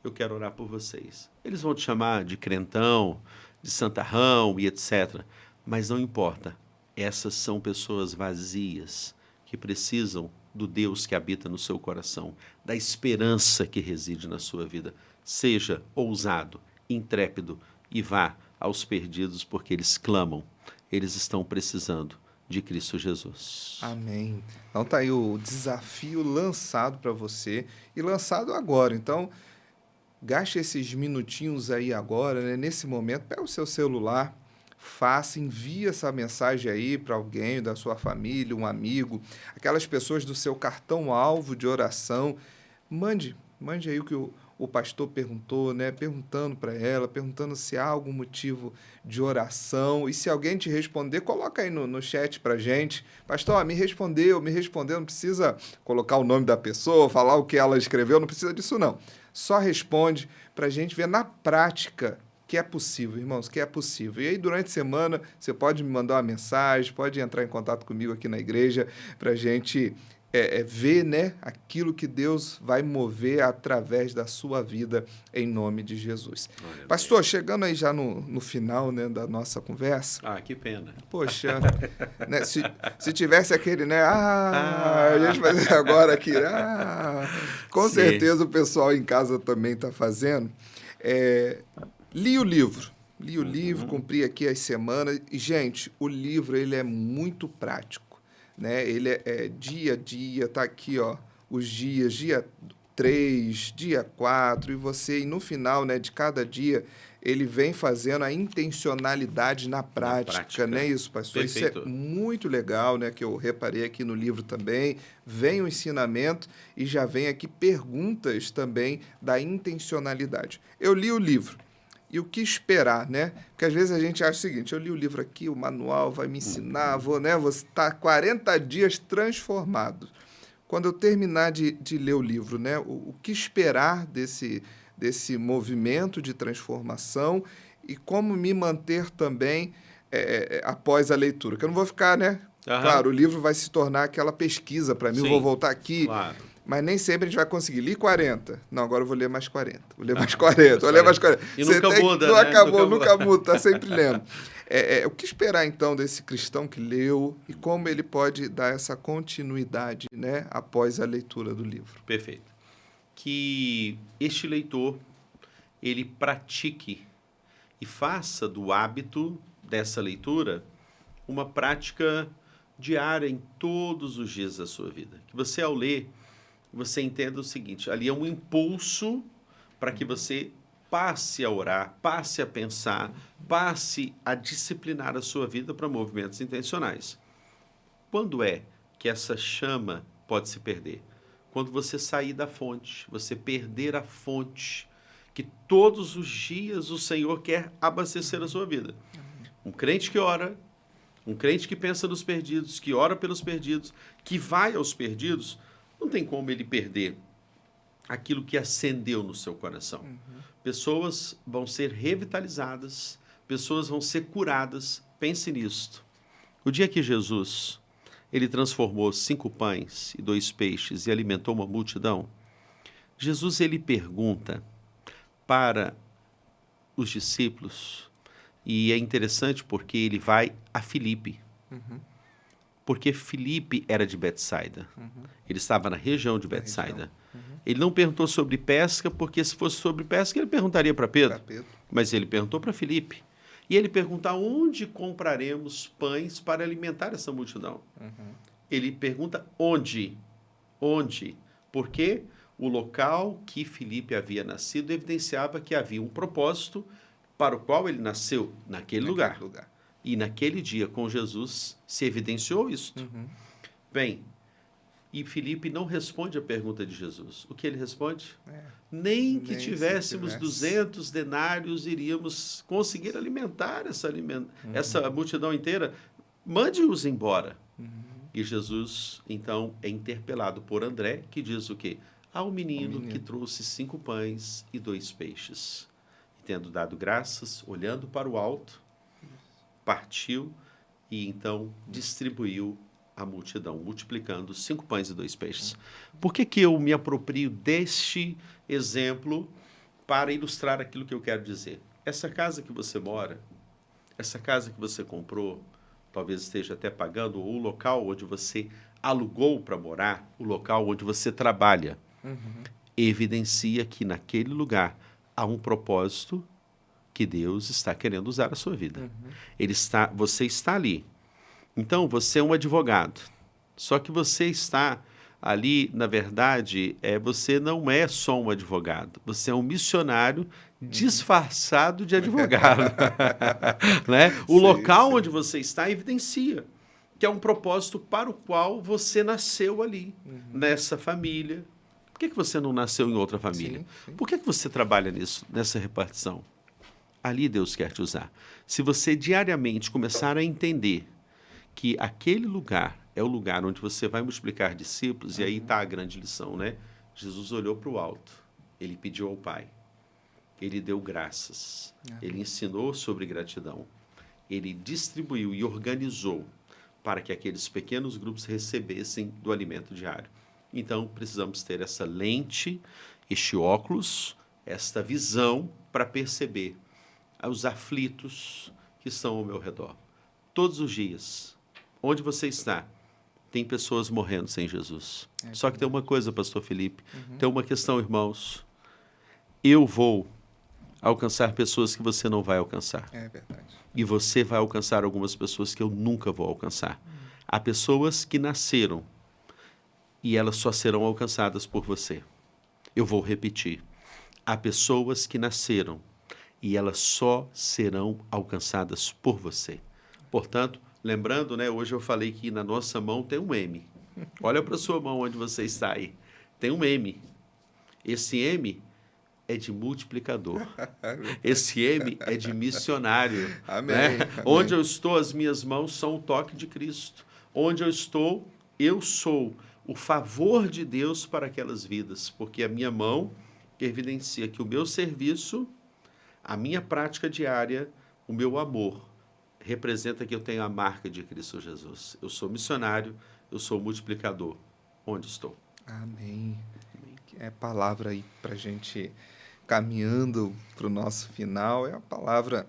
Eu quero orar por vocês. Eles vão te chamar de crentão, de santarrão e etc. Mas não importa. Essas são pessoas vazias que precisam do Deus que habita no seu coração, da esperança que reside na sua vida. Seja ousado, intrépido e vá aos perdidos porque eles clamam. Eles estão precisando de Cristo Jesus. Amém. Então tá aí o desafio lançado para você e lançado agora. Então, gaste esses minutinhos aí agora, né? Nesse momento, pega o seu celular, envie essa mensagem aí para alguém da sua família, um amigo, aquelas pessoas do seu cartão-alvo de oração. Mande aí o que o pastor perguntou, né? Perguntando para ela, perguntando se há algum motivo de oração. E se alguém te responder, coloca aí no chat para gente. Pastor, me respondeu, não precisa colocar o nome da pessoa, falar o que ela escreveu, não precisa disso não. Só responde para a gente ver na prática que é possível, irmãos, que é possível. E aí, durante a semana, você pode me mandar uma mensagem, pode entrar em contato comigo aqui na igreja para a gente ver, né, aquilo que Deus vai mover através da sua vida, em nome de Jesus. Olha, pastor, chegando aí já no final, né, da nossa conversa. Que pena. Poxa, né, se tivesse aquele, né, a gente vai fazer agora aqui, com certeza o pessoal em casa também está fazendo. Li o livro, cumpri aqui as semanas. E, gente, o livro ele é muito prático, né? Ele é dia a dia, tá aqui, ó, os dias, dia 3, dia 4, e no final, né, de cada dia, ele vem fazendo a intencionalidade na prática, né? Isso, pastor? Perfeito. Isso é muito legal, né? Que eu reparei aqui no livro também. Vem o ensinamento e já vem aqui perguntas também da intencionalidade. Eu li o livro. E o que esperar, né? Porque às vezes a gente acha o seguinte, eu li o livro aqui, o manual vai me ensinar, vou estar 40 dias transformado. Quando eu terminar de ler o livro, né? O que esperar desse movimento de transformação e como me manter também após a leitura. Que eu não vou ficar, né? Aham. Claro, o livro vai se tornar aquela pesquisa para mim, eu vou voltar aqui. Claro. Mas nem sempre a gente vai conseguir. Li 40. Não, agora eu vou ler mais 40. Vou ler mais 40. Vou ler mais 40. E nunca muda, não né? acabou, nunca muda. Está sempre lendo. O que esperar, então, desse cristão que leu e como ele pode dar essa continuidade, né, após a leitura do livro? Perfeito. Que este leitor, ele pratique e faça do hábito dessa leitura uma prática diária em todos os dias da sua vida. Que você, ao ler, você entenda o seguinte, ali é um impulso para que você passe a orar, passe a pensar, passe a disciplinar a sua vida para movimentos intencionais. Quando é que essa chama pode se perder? Quando você sair da fonte, você perder a fonte, que todos os dias o Senhor quer abastecer a sua vida. Um crente que ora, um crente que pensa nos perdidos, que ora pelos perdidos, que vai aos perdidos, não tem como ele perder aquilo que acendeu no seu coração. Pessoas vão ser revitalizadas, pessoas vão ser curadas. Pense nisto. O dia que Jesus ele transformou 5 pães e 2 peixes e alimentou uma multidão, Jesus ele pergunta para os discípulos, e é interessante porque ele vai a Filipe. Porque Filipe era de Betsaida. Ele estava na região de Betsaida. Ele não perguntou sobre pesca, porque se fosse sobre pesca, ele perguntaria para Pedro. Mas ele perguntou para Filipe. E ele pergunta onde compraremos pães para alimentar essa multidão. Ele pergunta onde. Onde? Porque o local que Filipe havia nascido evidenciava que havia um propósito para o qual ele nasceu naquele lugar. E naquele dia, com Jesus, se evidenciou isto. Bem, e Filipe não responde a pergunta de Jesus. O que ele responde? Nem que tivéssemos 200 denários, iríamos conseguir alimentar essa multidão inteira. Mande-os embora. E Jesus, então, é interpelado por André, que diz o quê? Há um menino que trouxe 5 pães e 2 peixes. E, tendo dado graças, olhando para o alto, partiu e então distribuiu a multidão, multiplicando 5 pães e 2 peixes. Por que eu me aproprio deste exemplo para ilustrar aquilo que eu quero dizer? Essa casa que você mora, essa casa que você comprou, talvez esteja até pagando, ou o local onde você alugou para morar, o local onde você trabalha, evidencia que naquele lugar há um propósito que Deus está querendo usar a sua vida. Você está ali. Então, você é um advogado. Só que você está ali, na verdade, você não é só um advogado. Você é um missionário disfarçado de advogado. Né? O local onde você está evidencia que é um propósito para o qual você nasceu ali, nessa família. Por que você não nasceu em outra família? Por que você trabalha nisso, nessa repartição? Ali Deus quer te usar. Se você diariamente começar a entender que aquele lugar é o lugar onde você vai multiplicar discípulos, e aí está a grande lição, né? Jesus olhou para o alto, ele pediu ao Pai, ele deu graças, ele ensinou sobre gratidão, ele distribuiu e organizou para que aqueles pequenos grupos recebessem do alimento diário. Então, precisamos ter essa lente, este óculos, esta visão para perceber os aflitos que estão ao meu redor. Todos os dias, onde você está, tem pessoas morrendo sem Jesus. Só que tem uma coisa, pastor Felipe, tem uma questão, irmãos. Eu vou alcançar pessoas que você não vai alcançar. É verdade. E você vai alcançar algumas pessoas que eu nunca vou alcançar. Há pessoas que nasceram e elas só serão alcançadas por você. Eu vou repetir. Há pessoas que nasceram e elas só serão alcançadas por você. Portanto, lembrando, né, hoje eu falei que na nossa mão tem um M. Olha para a sua mão onde você está aí. Tem um M. Esse M é de multiplicador. Esse M é de missionário. Amém, Né? amém. Onde eu estou, as minhas mãos são o toque de Cristo. Onde eu estou, eu sou o favor de Deus para aquelas vidas, porque a minha mão evidencia que o meu serviço, a minha prática diária, o meu amor, representa que eu tenho a marca de Cristo Jesus. Eu sou missionário, eu sou multiplicador. Onde estou? Amém. É palavra aí para a gente caminhando para o nosso final. É a palavra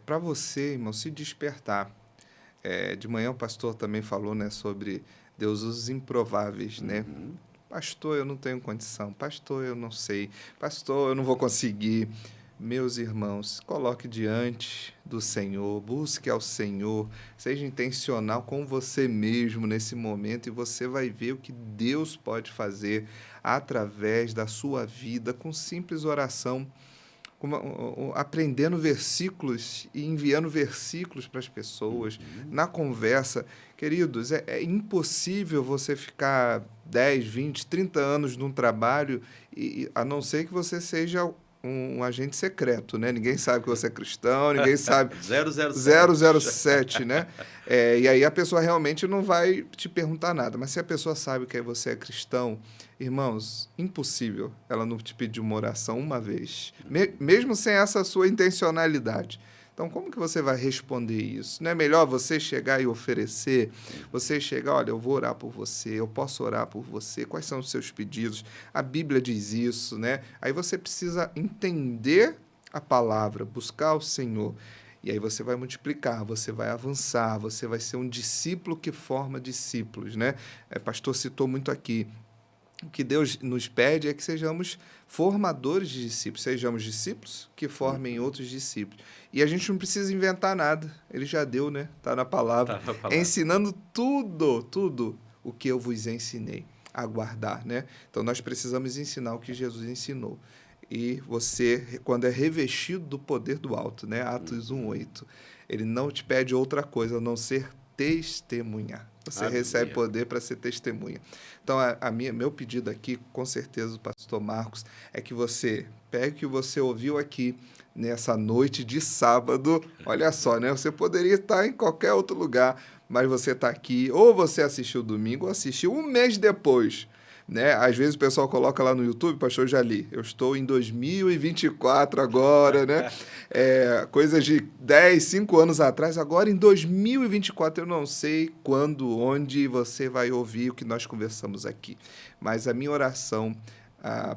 para você, irmão, se despertar. De manhã o pastor também falou, né, sobre Deus os improváveis, né? Pastor, eu não tenho condição. Pastor, eu não sei. Pastor, eu não vou conseguir. Meus irmãos, coloque diante do Senhor, busque ao Senhor, seja intencional com você mesmo nesse momento e você vai ver o que Deus pode fazer através da sua vida com simples oração, aprendendo versículos e enviando versículos para as pessoas, na conversa. Queridos, é impossível você ficar 10, 20, 30 anos num trabalho, a não ser que você seja um agente secreto, né? Ninguém sabe que você é cristão, ninguém sabe... 007, né? E aí a pessoa realmente não vai te perguntar nada. Mas se a pessoa sabe que você é cristão, irmãos, impossível ela não te pedir uma oração uma vez, mesmo sem essa sua intencionalidade. Então, como que você vai responder isso? Não é melhor você chegar e oferecer? Você chegar, olha, eu vou orar por você, eu posso orar por você, quais são os seus pedidos? A Bíblia diz isso, né? Aí você precisa entender a palavra, buscar o Senhor. E aí você vai multiplicar, você vai avançar, você vai ser um discípulo que forma discípulos, né? O pastor citou muito aqui. O que Deus nos pede é que sejamos formadores de discípulos, sejamos discípulos que formem outros discípulos. E a gente não precisa inventar nada, ele já deu, né? Está na palavra. Ensinando tudo o que eu vos ensinei a guardar, né? Então, nós precisamos ensinar o que Jesus ensinou. E você, quando é revestido do poder do alto, né? Atos 1:8, ele não te pede outra coisa, a não ser testemunhar. Você recebe poder para ser testemunha. Então, meu pedido aqui, com certeza, o pastor Marcos, é que você pegue o que você ouviu aqui nessa noite de sábado. Olha só, né? Você poderia estar em qualquer outro lugar, mas você está aqui, ou você assistiu domingo, ou assistiu um mês depois. Né? Às vezes o pessoal coloca lá no YouTube, pastor, já li, eu estou em 2024 agora, né? Coisas de 10, 5 anos atrás, agora em 2024 eu não sei quando, onde você vai ouvir o que nós conversamos aqui. Mas a minha oração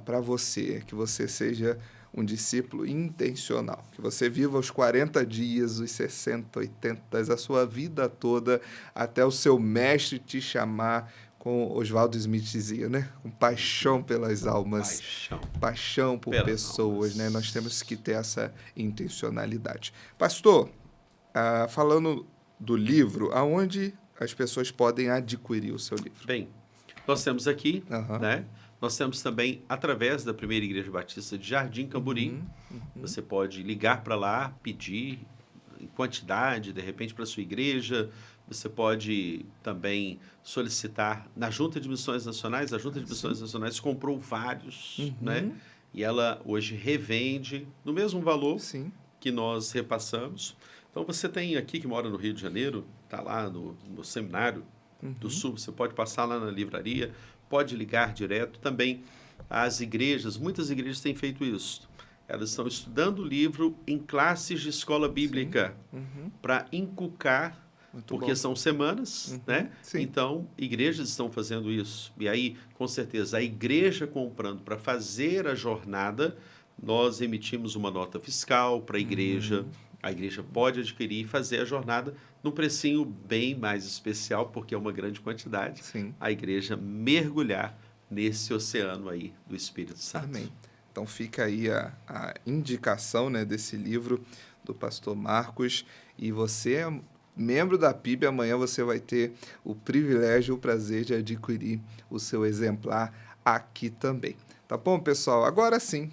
para você é que você seja um discípulo intencional, que você viva os 40 dias, os 60, 80, a sua vida toda, até o seu mestre te chamar, como Oswaldo Smith dizia, né? Com paixão pelas almas, paixão por pessoas, né? Nós temos que ter essa intencionalidade. Pastor, falando do livro, aonde as pessoas podem adquirir o seu livro? Bem, nós temos aqui, né? Nós temos também, através da Primeira Igreja Batista de Jardim Camburi, você pode ligar para lá, pedir em quantidade, de repente, para a sua igreja. Você pode também solicitar na Junta de Missões Nacionais. A Junta de Missões Nacionais comprou vários, né? E ela hoje revende no mesmo valor que nós repassamos. Então, você tem aqui que mora no Rio de Janeiro, está lá no Seminário do Sul, você pode passar lá na livraria, pode ligar direto. Também as igrejas, muitas igrejas têm feito isso. Elas estão estudando o livro em classes de escola bíblica para inculcar. Porque são semanas, né? Então, igrejas estão fazendo isso. E aí, com certeza, a igreja comprando para fazer a jornada, nós emitimos uma nota fiscal para a igreja. A igreja pode adquirir e fazer a jornada num precinho bem mais especial, porque é uma grande quantidade. A igreja mergulhar nesse oceano aí do Espírito Santo. Amém. Então fica aí a indicação, né, desse livro do pastor Marcos. E você é membro da PIB, amanhã você vai ter o privilégio, o prazer de adquirir o seu exemplar aqui também. Tá bom, pessoal? Agora sim,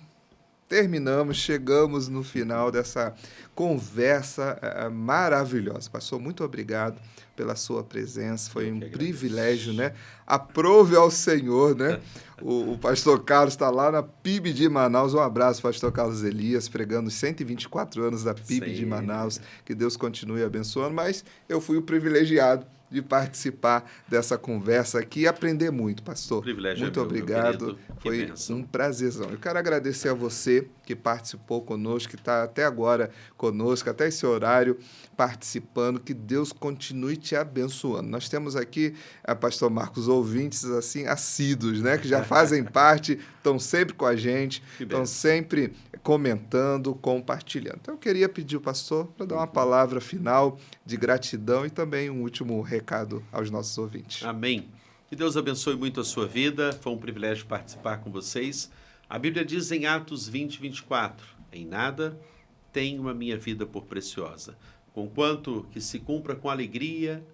terminamos, chegamos no final dessa conversa maravilhosa. Pastor, muito obrigado pela sua presença, foi um privilégio, né? Aprove ao Senhor, né? O pastor Carlos está lá na PIB de Manaus. Um abraço, pastor Carlos Elias, pregando os 124 anos da PIB de Manaus. Que Deus continue abençoando, mas eu fui o privilegiado de participar dessa conversa aqui e aprender muito, pastor. Privilégio muito obrigado. Foi um prazerzão. Eu quero agradecer a você que participou conosco, que está até agora conosco, até esse horário, participando. Que Deus continue te abençoando. Nós temos aqui, pastor Marcos, ouvintes assim assíduos, né? Que já fazem parte, estão sempre com a gente, estão sempre comentando, compartilhando. Então, eu queria pedir ao pastor para dar uma palavra final de gratidão e também um último recado aos nossos ouvintes. Amém. Que Deus abençoe muito a sua vida. Foi um privilégio participar com vocês. A Bíblia diz em Atos 20, 24, em nada tenho a minha vida por preciosa, conquanto que se cumpra com alegria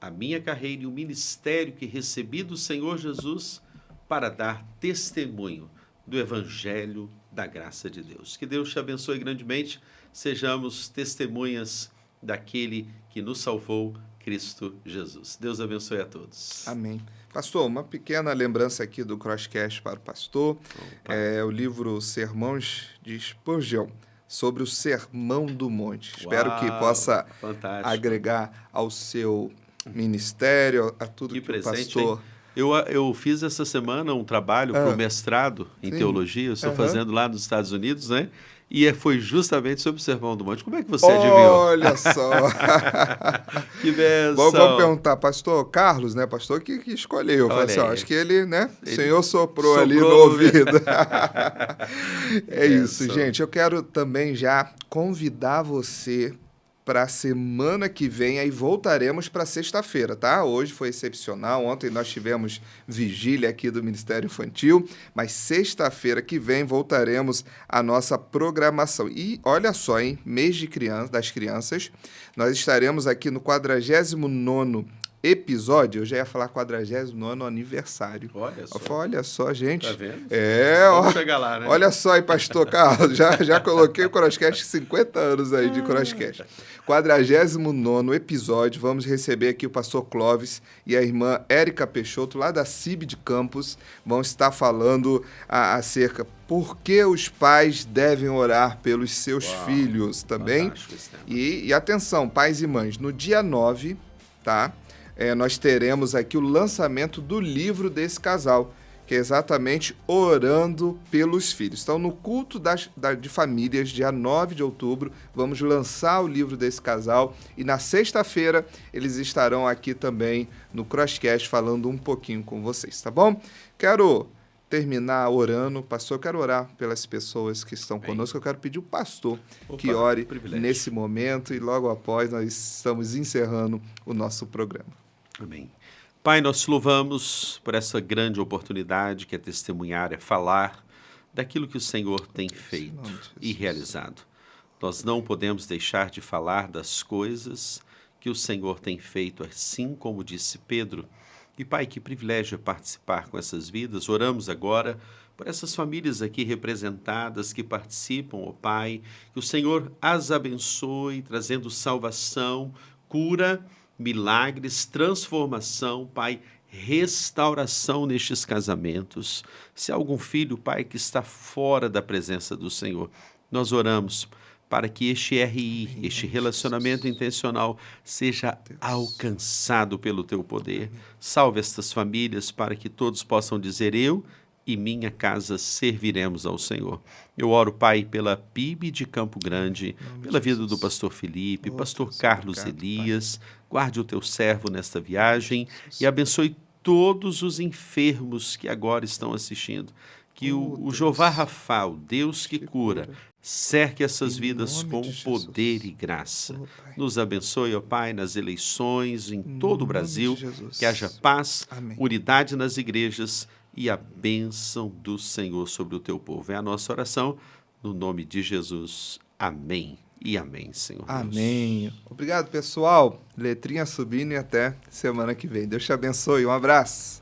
a minha carreira e o ministério que recebi do Senhor Jesus para dar testemunho do Evangelho da graça de Deus. Que Deus te abençoe grandemente. Sejamos testemunhas daquele que nos salvou, Cristo Jesus. Deus abençoe a todos. Amém. Pastor, uma pequena lembrança aqui do Crosscast para o pastor. É o livro Sermões de Spurgeon, sobre o Sermão do Monte. Espero que possa agregar ao seu ministério, a tudo que presente, o pastor... Hein? Eu fiz essa semana um trabalho para o mestrado em teologia, eu estou fazendo lá nos Estados Unidos, né? E foi justamente sobre o Sermão do Monte. Como é que você adivinhou? Olha só! Que bênção! Vamos perguntar, pastor Carlos, né? Pastor que escolheu. Falei assim, acho que ele, né? O Senhor soprou ali no ouvido. É isso, gente. Eu quero também já convidar você para a semana que vem, aí voltaremos para sexta-feira, tá? Hoje foi excepcional, ontem nós tivemos vigília aqui do Ministério Infantil, mas sexta-feira que vem voltaremos à nossa programação. E olha só, hein? Mês das crianças, nós estaremos aqui no 49º episódio, eu já ia falar 49º aniversário. Olha só, gente. Tá vendo? Vamos chegar lá, né? Olha só aí, pastor Carlos, já coloquei o Crosscast, 50 anos aí de Crosscast. 49º episódio, vamos receber aqui o pastor Clóvis e a irmã Érica Peixoto, lá da CIB de Campos, vão estar falando acerca por que os pais devem orar pelos seus filhos também. E atenção, pais e mães, no dia 9, tá? Nós teremos aqui o lançamento do livro desse casal, que é exatamente Orando pelos Filhos. Então, no culto de famílias, dia 9 de outubro, vamos lançar o livro desse casal e na sexta-feira eles estarão aqui também no Crosscast falando um pouquinho com vocês, tá bom? Quero terminar orando. Pastor, eu quero orar pelas pessoas que estão conosco. Eu quero pedir o pastor que ore nesse momento e logo após nós estamos encerrando o nosso programa. Amém. Pai, nós te louvamos por essa grande oportunidade que é testemunhar, é falar daquilo que o Senhor tem feito e realizado. Nós não podemos deixar de falar das coisas que o Senhor tem feito, assim como disse Pedro. E, Pai, que privilégio é participar com essas vidas. Oramos agora por essas famílias aqui representadas que participam, ó Pai, que o Senhor as abençoe, trazendo salvação, cura, milagres, transformação, Pai, restauração nestes casamentos. Se há algum filho, Pai, que está fora da presença do Senhor, nós oramos para que este RI, este relacionamento intencional, seja alcançado pelo Teu poder. Salve estas famílias para que todos possam dizer: eu e minha casa serviremos ao Senhor. Eu oro, Pai, pela PIB de Campo Grande, pela vida do pastor Felipe, pastor Carlos Elias. Guarde o Teu servo nesta viagem e abençoe todos os enfermos que agora estão assistindo. Que o Jeová Rafa, o Deus que cura, cerque essas vidas com poder e graça. Nos abençoe, ó Pai, nas eleições em todo o Brasil, que haja paz, unidade nas igrejas e a bênção do Senhor sobre o teu povo. É a nossa oração, no nome de Jesus. Amém e amém, Senhor Deus. Amém. Obrigado, pessoal. Letrinha subindo e até semana que vem. Deus te abençoe. Um abraço.